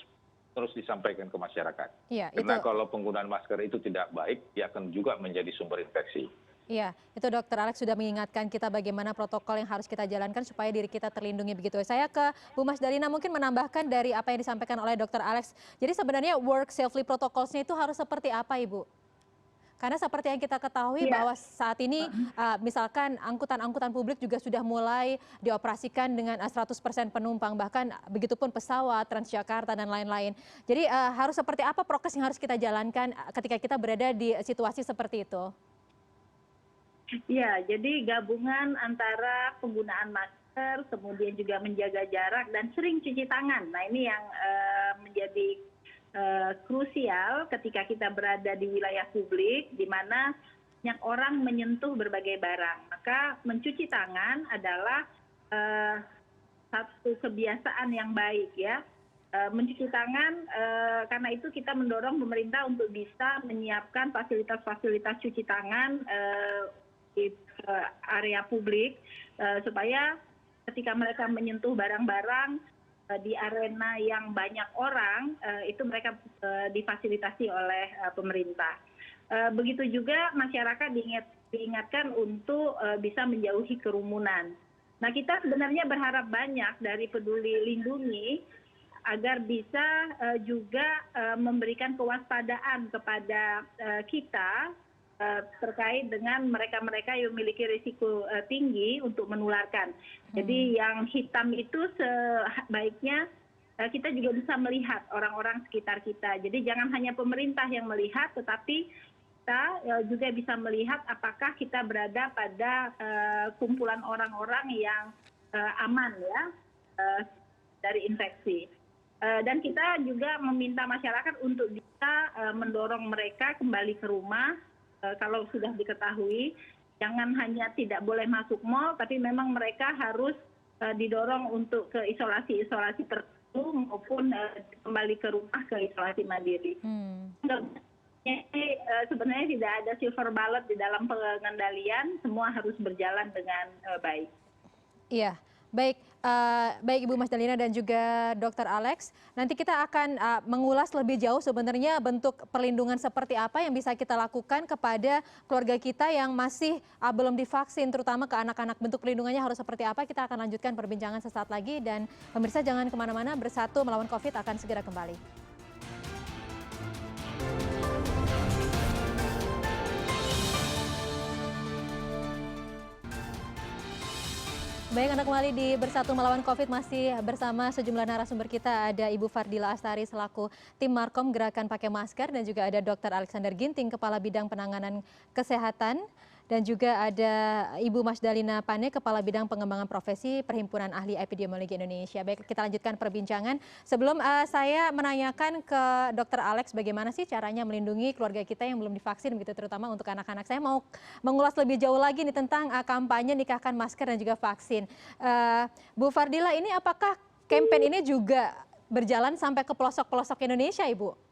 terus disampaikan ke masyarakat. Karena kalau penggunaan masker itu tidak baik, dia akan juga menjadi sumber infeksi. Iya, itu Dr. Alex sudah mengingatkan kita bagaimana protokol yang harus kita jalankan supaya diri kita terlindungi begitu. Saya ke Bu Mas Dalina mungkin menambahkan dari apa yang disampaikan oleh Dr. Alex. Jadi sebenarnya work safely protocolsnya itu harus seperti apa, Ibu? Karena seperti yang kita ketahui bahwa saat ini misalkan angkutan-angkutan publik juga sudah mulai dioperasikan dengan 100% penumpang, bahkan begitupun pesawat, Transjakarta dan lain-lain. Jadi harus seperti apa prokes yang harus kita jalankan ketika kita berada di situasi seperti itu? Ya, jadi gabungan antara penggunaan masker, kemudian juga menjaga jarak dan sering cuci tangan. Nah, ini yang menjadi krusial ketika kita berada di wilayah publik, di mana banyak orang menyentuh berbagai barang. Maka mencuci tangan adalah satu kebiasaan yang baik ya. Mencuci tangan, karena itu kita mendorong pemerintah untuk bisa menyiapkan fasilitas-fasilitas cuci tangan di area publik supaya ketika mereka menyentuh barang-barang di arena yang banyak orang itu mereka difasilitasi oleh pemerintah. Begitu juga masyarakat diingatkan untuk bisa menjauhi kerumunan. Nah, kita sebenarnya berharap banyak dari Peduli Lindungi agar bisa juga memberikan kewaspadaan kepada kita terkait dengan mereka-mereka yang memiliki risiko tinggi untuk menularkan. Jadi yang hitam itu sebaiknya kita juga bisa melihat orang-orang sekitar kita. Jadi jangan hanya pemerintah yang melihat, tetapi kita juga bisa melihat apakah kita berada pada kumpulan orang-orang yang aman ya dari infeksi. Dan kita juga meminta masyarakat untuk bisa mendorong mereka kembali ke rumah. Kalau sudah diketahui, jangan hanya tidak boleh masuk mal, tapi memang mereka harus didorong untuk ke isolasi-isolasi tertentu maupun kembali ke rumah ke isolasi mandiri. Sebenarnya tidak ada silver bullet di dalam pengendalian, semua harus berjalan dengan baik. Iya. Baik Ibu Mas Dalina dan juga Dr. Alex, nanti kita akan mengulas lebih jauh sebenarnya bentuk perlindungan seperti apa yang bisa kita lakukan kepada keluarga kita yang masih belum divaksin, terutama ke anak-anak. Bentuk perlindungannya harus seperti apa, kita akan lanjutkan perbincangan sesaat lagi. Dan pemirsa jangan kemana-mana, Bersatu Melawan COVID akan segera kembali. Baik, Anda kembali di Bersatu Melawan COVID, masih bersama sejumlah narasumber kita. Ada Ibu Fardila Astari selaku tim Markom Gerakan Pakai Masker, dan juga ada Dr. Alexander Ginting, Kepala Bidang Penanganan Kesehatan, dan juga ada Ibu Mas Dalina Pane, Kepala Bidang Pengembangan Profesi Perhimpunan Ahli Epidemiologi Indonesia. Baik, kita lanjutkan perbincangan. Sebelum saya menanyakan ke Dr. Alex bagaimana sih caranya melindungi keluarga kita yang belum divaksin, begitu terutama untuk anak-anak. Saya mau mengulas lebih jauh lagi nih tentang kampanye nikahkan masker dan juga vaksin. Bu Fardila, ini apakah campaign ini juga berjalan sampai ke pelosok-pelosok Indonesia, Ibu?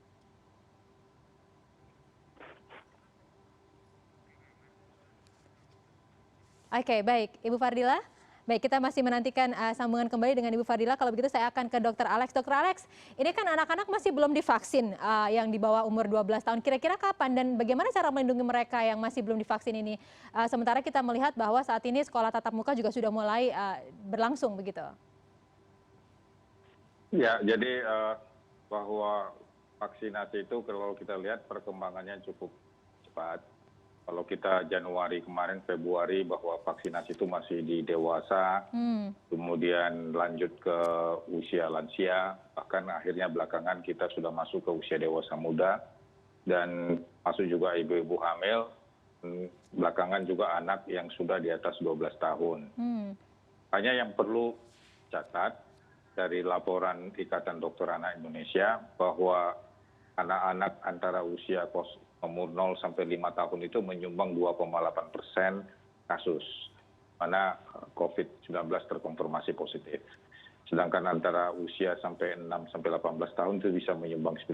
Oke, baik. Ibu Fardila? Baik, kita masih menantikan sambungan kembali dengan Ibu Fardila. Kalau begitu saya akan ke Dr. Alex. Dr. Alex, ini kan anak-anak masih belum divaksin yang di bawah umur 12 tahun. Kira-kira kapan dan bagaimana cara melindungi mereka yang masih belum divaksin ini? Sementara kita melihat bahwa saat ini sekolah tatap muka juga sudah mulai berlangsung begitu. Ya, jadi bahwa vaksinasi itu kalau kita lihat perkembangannya cukup cepat. Kalau kita Januari kemarin, Februari bahwa vaksinasi itu masih di dewasa, kemudian lanjut ke usia lansia, bahkan akhirnya belakangan kita sudah masuk ke usia dewasa muda, dan masuk juga ibu-ibu hamil, belakangan juga anak yang sudah di atas 12 tahun. Hanya yang perlu catat dari laporan Ikatan Dokter Anak Indonesia bahwa anak-anak antara usia umur 0 sampai 5 tahun itu menyumbang 2,8% kasus, mana COVID-19 terkonfirmasi positif. Sedangkan antara usia sampai 6 sampai 18 tahun itu bisa menyumbang 9%.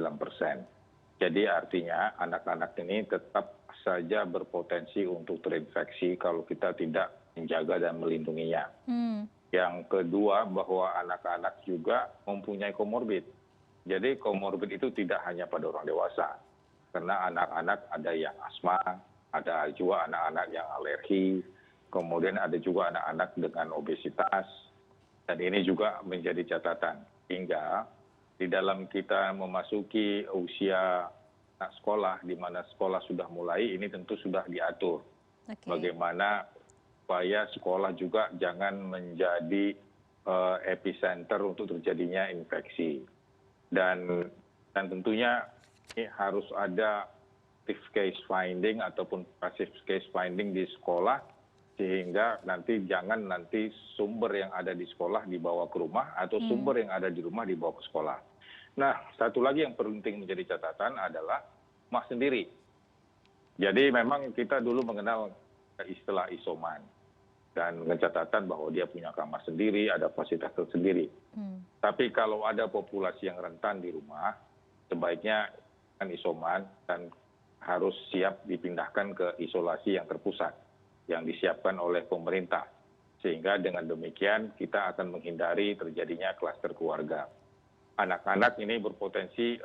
Jadi artinya anak-anak ini tetap saja berpotensi untuk terinfeksi kalau kita tidak menjaga dan melindunginya. Yang kedua, bahwa anak-anak juga mempunyai komorbid. Jadi komorbid itu tidak hanya pada orang dewasa. Karena anak-anak ada yang asma, ada juga anak-anak yang alergi, kemudian ada juga anak-anak dengan obesitas, dan ini juga menjadi catatan. Hingga di dalam kita memasuki usia anak sekolah, di mana sekolah sudah mulai, ini tentu sudah diatur. Bagaimana supaya sekolah juga jangan menjadi epicenter untuk terjadinya infeksi. Dan tentunya ini harus ada active case finding ataupun passive case finding di sekolah, sehingga jangan nanti sumber yang ada di sekolah dibawa ke rumah atau sumber yang ada di rumah dibawa ke sekolah. Nah, satu lagi yang penting menjadi catatan adalah rumah sendiri. Jadi memang kita dulu mengenal istilah isoman dan catatan bahwa dia punya kamar sendiri, ada fasilitas tersendiri. Tapi kalau ada populasi yang rentan di rumah, sebaiknya kan isoman dan harus siap dipindahkan ke isolasi yang terpusat yang disiapkan oleh pemerintah, sehingga dengan demikian kita akan menghindari terjadinya klaster keluarga. Anak-anak ini berpotensi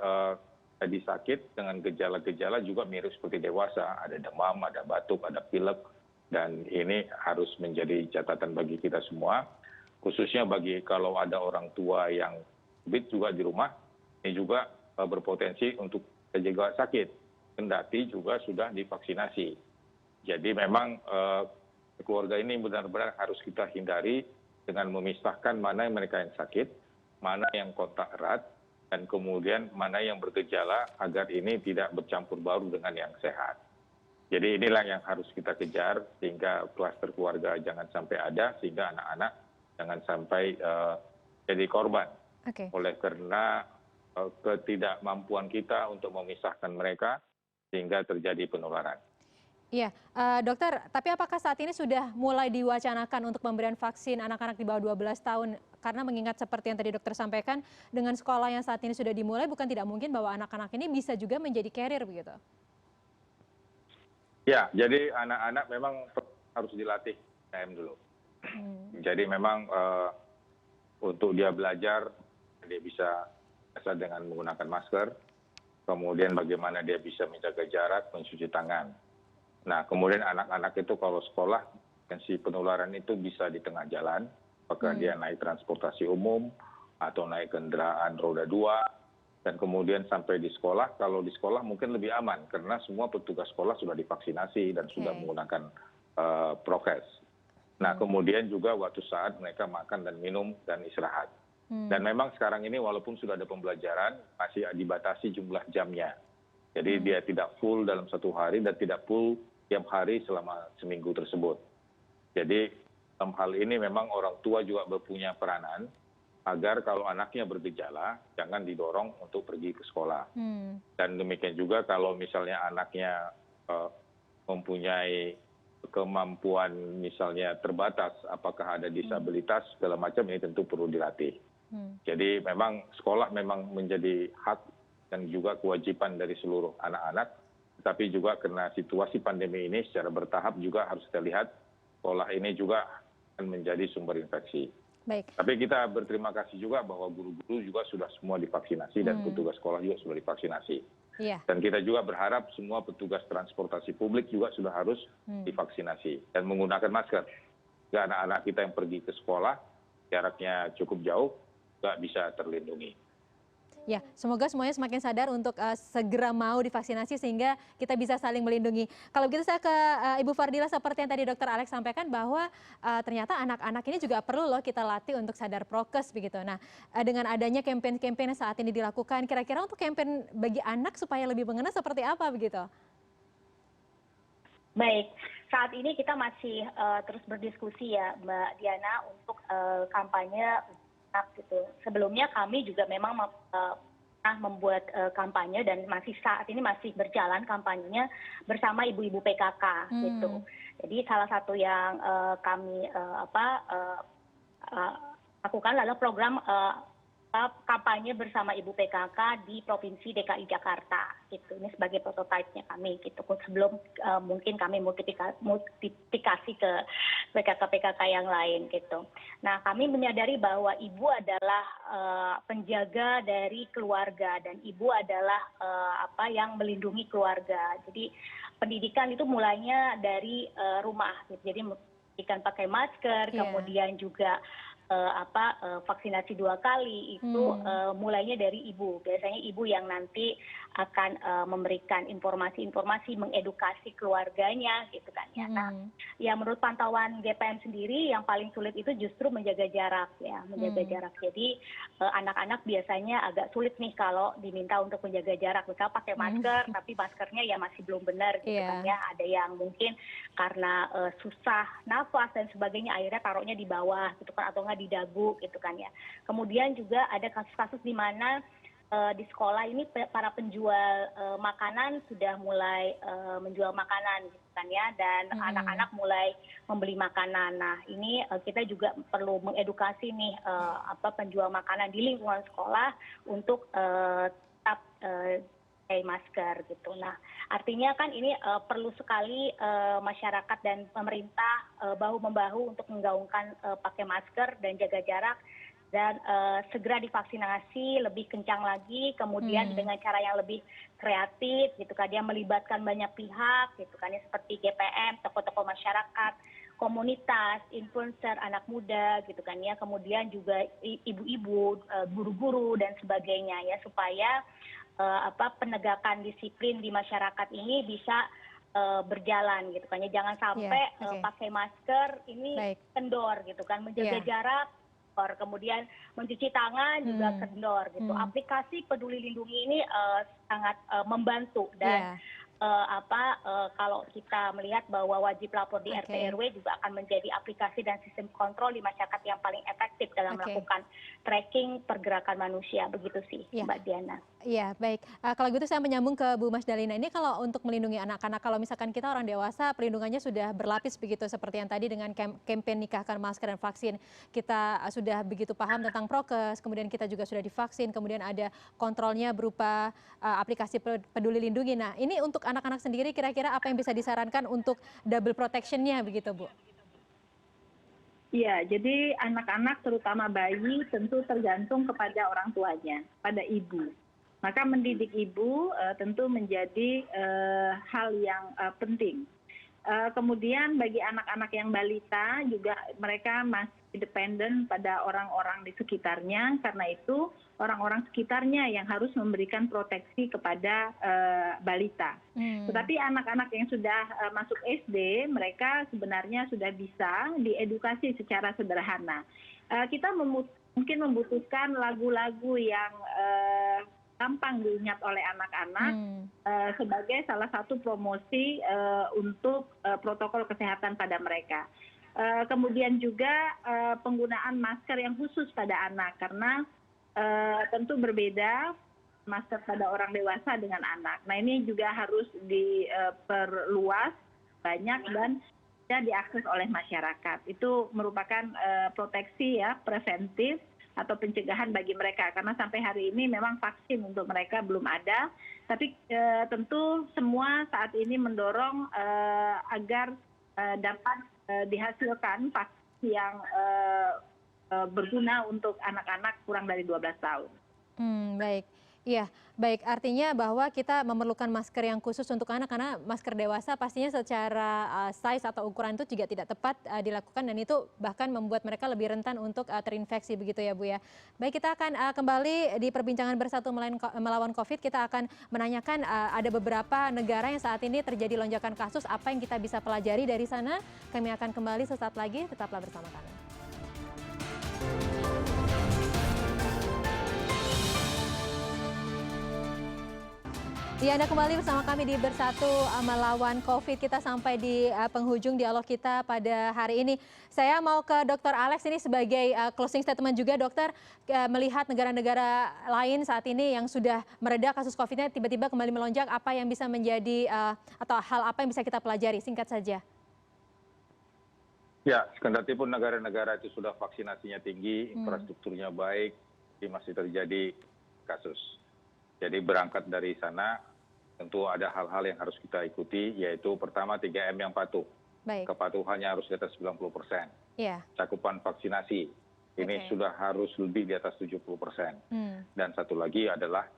jadi sakit dengan gejala-gejala juga mirip seperti dewasa, ada demam, ada batuk, ada pilek, dan ini harus menjadi catatan bagi kita semua, khususnya bagi kalau ada orang tua yang COVID juga di rumah, ini juga berpotensi untuk juga sakit, kendati juga sudah divaksinasi. Jadi memang keluarga ini benar-benar harus kita hindari dengan memisahkan mana yang mereka yang sakit, mana yang kontak erat, dan kemudian mana yang bergejala agar ini tidak bercampur baru dengan yang sehat. Jadi inilah yang harus kita kejar sehingga kluster keluarga jangan sampai ada, sehingga anak-anak jangan sampai jadi korban. Oleh karena ketidakmampuan kita untuk memisahkan mereka sehingga terjadi penularan. Iya, dokter, tapi apakah saat ini sudah mulai diwacanakan untuk pemberian vaksin anak-anak di bawah 12 tahun? Karena mengingat seperti yang tadi dokter sampaikan, dengan sekolah yang saat ini sudah dimulai, bukan tidak mungkin bahwa anak-anak ini bisa juga menjadi carrier begitu? Ya, jadi anak-anak memang harus dilatih PM dulu. Jadi memang untuk dia belajar, dia bisa dengan menggunakan masker, kemudian bagaimana dia bisa menjaga jarak, mencuci tangan. Nah, kemudian anak-anak itu kalau sekolah, potensi penularan itu bisa di tengah jalan, apakah dia naik transportasi umum atau naik kendaraan roda 2, dan kemudian sampai di sekolah. Kalau di sekolah mungkin lebih aman karena semua petugas sekolah sudah divaksinasi dan sudah menggunakan prokes. Nah, kemudian juga waktu saat mereka makan dan minum dan istirahat. Dan memang sekarang ini walaupun sudah ada pembelajaran, masih dibatasi jumlah jamnya. Jadi dia tidak full dalam satu hari dan tidak full tiap hari selama seminggu tersebut. Jadi dalam hal ini memang orang tua juga berpunya peranan agar kalau anaknya bergejala, jangan didorong untuk pergi ke sekolah. Dan demikian juga kalau misalnya anaknya mempunyai kemampuan misalnya terbatas, apakah ada disabilitas, segala macam, ini tentu perlu dilatih. Jadi memang sekolah memang menjadi hak dan juga kewajiban dari seluruh anak-anak, tetapi juga karena situasi pandemi ini secara bertahap juga harus kita lihat sekolah ini juga akan menjadi sumber infeksi. Baik. Tapi kita berterima kasih juga bahwa guru-guru juga sudah semua divaksinasi dan petugas sekolah juga sudah divaksinasi. Iya. Dan kita juga berharap semua petugas transportasi publik juga sudah harus divaksinasi dan menggunakan masker. Jika anak-anak kita yang pergi ke sekolah, jaraknya cukup jauh, nggak bisa terlindungi. Ya, semoga semuanya semakin sadar untuk segera mau divaksinasi sehingga kita bisa saling melindungi. Kalau gitu saya ke Ibu Fardila, seperti yang tadi Dr. Alex sampaikan bahwa ternyata anak-anak ini juga perlu loh kita latih untuk sadar prokes begitu. Nah, dengan adanya kampanye-kampanye saat ini dilakukan, kira-kira untuk kampanye bagi anak supaya lebih mengenal seperti apa begitu? Baik, saat ini kita masih terus berdiskusi ya Mbak Diana untuk kampanye gitu. Sebelumnya kami juga memang pernah membuat kampanye dan saat ini masih berjalan kampanyenya bersama ibu-ibu PKK gitu. Jadi salah satu yang kami lakukan adalah program kampanye bersama ibu PKK di Provinsi DKI Jakarta gitu. Ini sebagai prototipe-nya kami gitu. Sebelum mungkin kami multiplikasi ke PKK-PKK yang lain gitu. Nah, kami menyadari bahwa ibu adalah penjaga dari keluarga dan ibu adalah yang melindungi keluarga. Jadi pendidikan itu mulainya dari rumah gitu. Jadi pendidikan pakai masker, kemudian juga vaksinasi 2 kali itu mulainya dari ibu. Biasanya ibu yang nanti akan memberikan informasi-informasi, mengedukasi keluarganya gitu kan ya. Nah, ya menurut pantauan GPM sendiri yang paling sulit itu justru menjaga jarak ya, menjaga jarak. Jadi anak-anak biasanya agak sulit nih kalau diminta untuk menjaga jarak. Misalnya pakai masker tapi maskernya ya masih belum benar gitu kan ya. Ada yang mungkin karena susah nafas dan sebagainya akhirnya taruhnya di bawah gitu kan atau di dagu gitu kan ya. Kemudian juga ada kasus-kasus di mana di sekolah ini para penjual makanan sudah mulai menjual makanan gitu kan ya, dan anak-anak mulai membeli makanan. Nah, ini kita juga perlu mengedukasi nih penjual makanan di lingkungan sekolah untuk tetap pakai masker gitu. Nah, artinya kan ini perlu sekali masyarakat dan pemerintah bahu-membahu untuk menggaungkan pakai masker dan jaga jarak dan segera divaksinasi lebih kencang lagi, kemudian dengan cara yang lebih kreatif gitu kan, dia melibatkan banyak pihak gitu kan ya, seperti GPM, tokoh-tokoh masyarakat, komunitas, influencer, anak muda gitu kan ya, kemudian juga ibu-ibu, guru-guru dan sebagainya ya, supaya penegakan disiplin di masyarakat ini bisa berjalan gitu kan ya, jangan sampai pakai masker ini kendor gitu kan, menjaga jarak, kemudian mencuci tangan juga kendor gitu. Aplikasi Peduli Lindungi ini sangat membantu dan kalau kita melihat bahwa wajib lapor di RT RW juga akan menjadi aplikasi dan sistem kontrol di masyarakat yang paling efektif dalam melakukan tracking pergerakan manusia, begitu sih Mbak Diana. Iya, baik. Kalau gitu saya menyambung ke Bu Mas Dalina. Ini kalau untuk melindungi anak-anak, kalau misalkan kita orang dewasa perlindungannya sudah berlapis begitu, seperti yang tadi dengan kampanye nikahkan masker dan vaksin. Kita sudah begitu paham tentang prokes, kemudian kita juga sudah divaksin, kemudian ada kontrolnya berupa aplikasi Peduli Lindungi. Nah, ini untuk anak-anak sendiri kira-kira apa yang bisa disarankan untuk double protection-nya begitu, Bu? Iya, jadi anak-anak terutama bayi tentu tergantung kepada orang tuanya, pada ibu. Maka mendidik ibu tentu menjadi hal yang penting. Kemudian bagi anak-anak yang balita juga mereka masih dependen pada orang-orang di sekitarnya, karena itu orang-orang sekitarnya yang harus memberikan proteksi kepada balita. Tetapi anak-anak yang sudah masuk SD, mereka sebenarnya sudah bisa diedukasi secara sederhana. Kita mungkin membutuhkan lagu-lagu yang gampang diingat oleh anak-anak sebagai salah satu promosi untuk protokol kesehatan pada mereka. Kemudian juga penggunaan masker yang khusus pada anak, karena tentu berbeda masker pada orang dewasa dengan anak. Nah, ini juga harus diperluas banyak dan bisa diakses oleh masyarakat. Itu merupakan proteksi ya, preventif atau pencegahan bagi mereka, karena sampai hari ini memang vaksin untuk mereka belum ada, tapi tentu semua saat ini mendorong agar dapat dihasilkan vaksin yang berguna untuk anak-anak kurang dari 12 tahun. Baik. Iya, baik. Artinya bahwa kita memerlukan masker yang khusus untuk anak, karena masker dewasa pastinya secara size atau ukuran itu juga tidak tepat dilakukan, dan itu bahkan membuat mereka lebih rentan untuk terinfeksi, begitu ya Bu ya. Baik, kita akan kembali di perbincangan bersatu melawan COVID. Kita akan menanyakan ada beberapa negara yang saat ini terjadi lonjakan kasus, apa yang kita bisa pelajari dari sana. Kami akan kembali sesaat lagi, tetaplah bersama kami. Ya, Anda kembali bersama kami di Bersatu Melawan COVID. Kita sampai di penghujung dialog kita pada hari ini. Saya mau ke Dr. Alex ini sebagai closing statement juga, dokter. Melihat negara-negara lain saat ini yang sudah mereda kasus COVID-nya tiba-tiba kembali melonjak, apa yang bisa menjadi atau hal apa yang bisa kita pelajari? Singkat saja. Ya, sekendatipun negara-negara itu sudah vaksinasinya tinggi, infrastrukturnya baik, masih terjadi kasus. Jadi berangkat dari sana, tentu ada hal-hal yang harus kita ikuti, yaitu pertama 3M yang patuh. Baik. Kepatuhannya harus di atas 90%. Yeah. Cakupan vaksinasi, ini sudah harus lebih di atas 70%. Dan satu lagi adalah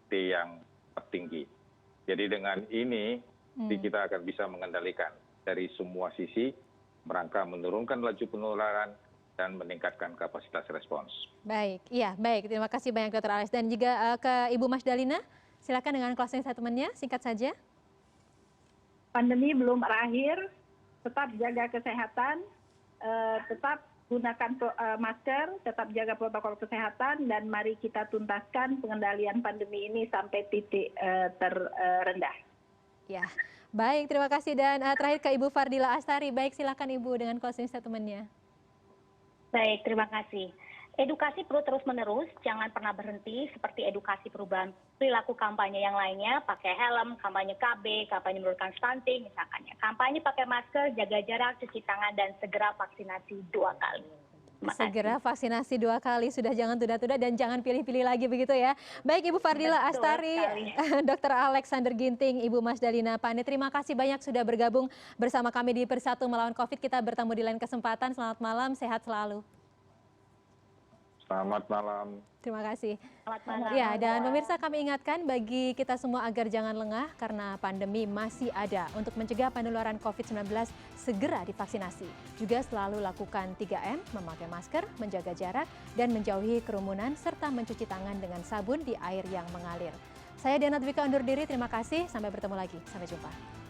T yang tinggi. Jadi dengan ini, kita akan bisa mengendalikan dari semua sisi, merangka menurunkan laju penularan, dan meningkatkan kapasitas respons. Baik, iya baik. Terima kasih banyak Dr. Alex. Dan juga ke Ibu Mas Dalina, silakan dengan closing statement-nya, singkat saja. Pandemi belum berakhir, tetap jaga kesehatan, tetap gunakan masker, tetap jaga protokol kesehatan, dan mari kita tuntaskan pengendalian pandemi ini sampai titik terendah. Ya, baik, terima kasih. Dan terakhir ke Ibu Fardila Astari. Baik, silakan Ibu dengan closing statement-nya. Baik, terima kasih. Edukasi perlu terus-menerus, jangan pernah berhenti, seperti edukasi perubahan perilaku kampanye yang lainnya, pakai helm, kampanye KB, kampanye menurunkan stunting, misalkan ya. Kampanye pakai masker, jaga jarak, cuci tangan, dan segera vaksinasi 2 kali. Segera vaksinasi 2 kali, sudah jangan tunda-tunda dan jangan pilih-pilih lagi, begitu ya. Baik, Ibu Fardila Astari, Dr. Alexander Ginting, Ibu Mas Dalina Pane, terima kasih banyak sudah bergabung bersama kami di Bersatu Melawan COVID. Kita bertemu di lain kesempatan. Selamat malam, sehat selalu. Selamat malam. Terima kasih. Selamat malam. Ya, dan pemirsa, kami ingatkan bagi kita semua agar jangan lengah karena pandemi masih ada. Untuk mencegah penularan COVID-19, segera divaksinasi. Juga selalu lakukan 3M, memakai masker, menjaga jarak, dan menjauhi kerumunan, serta mencuci tangan dengan sabun di air yang mengalir. Saya Diana Dwika undur diri, terima kasih. Sampai bertemu lagi. Sampai jumpa.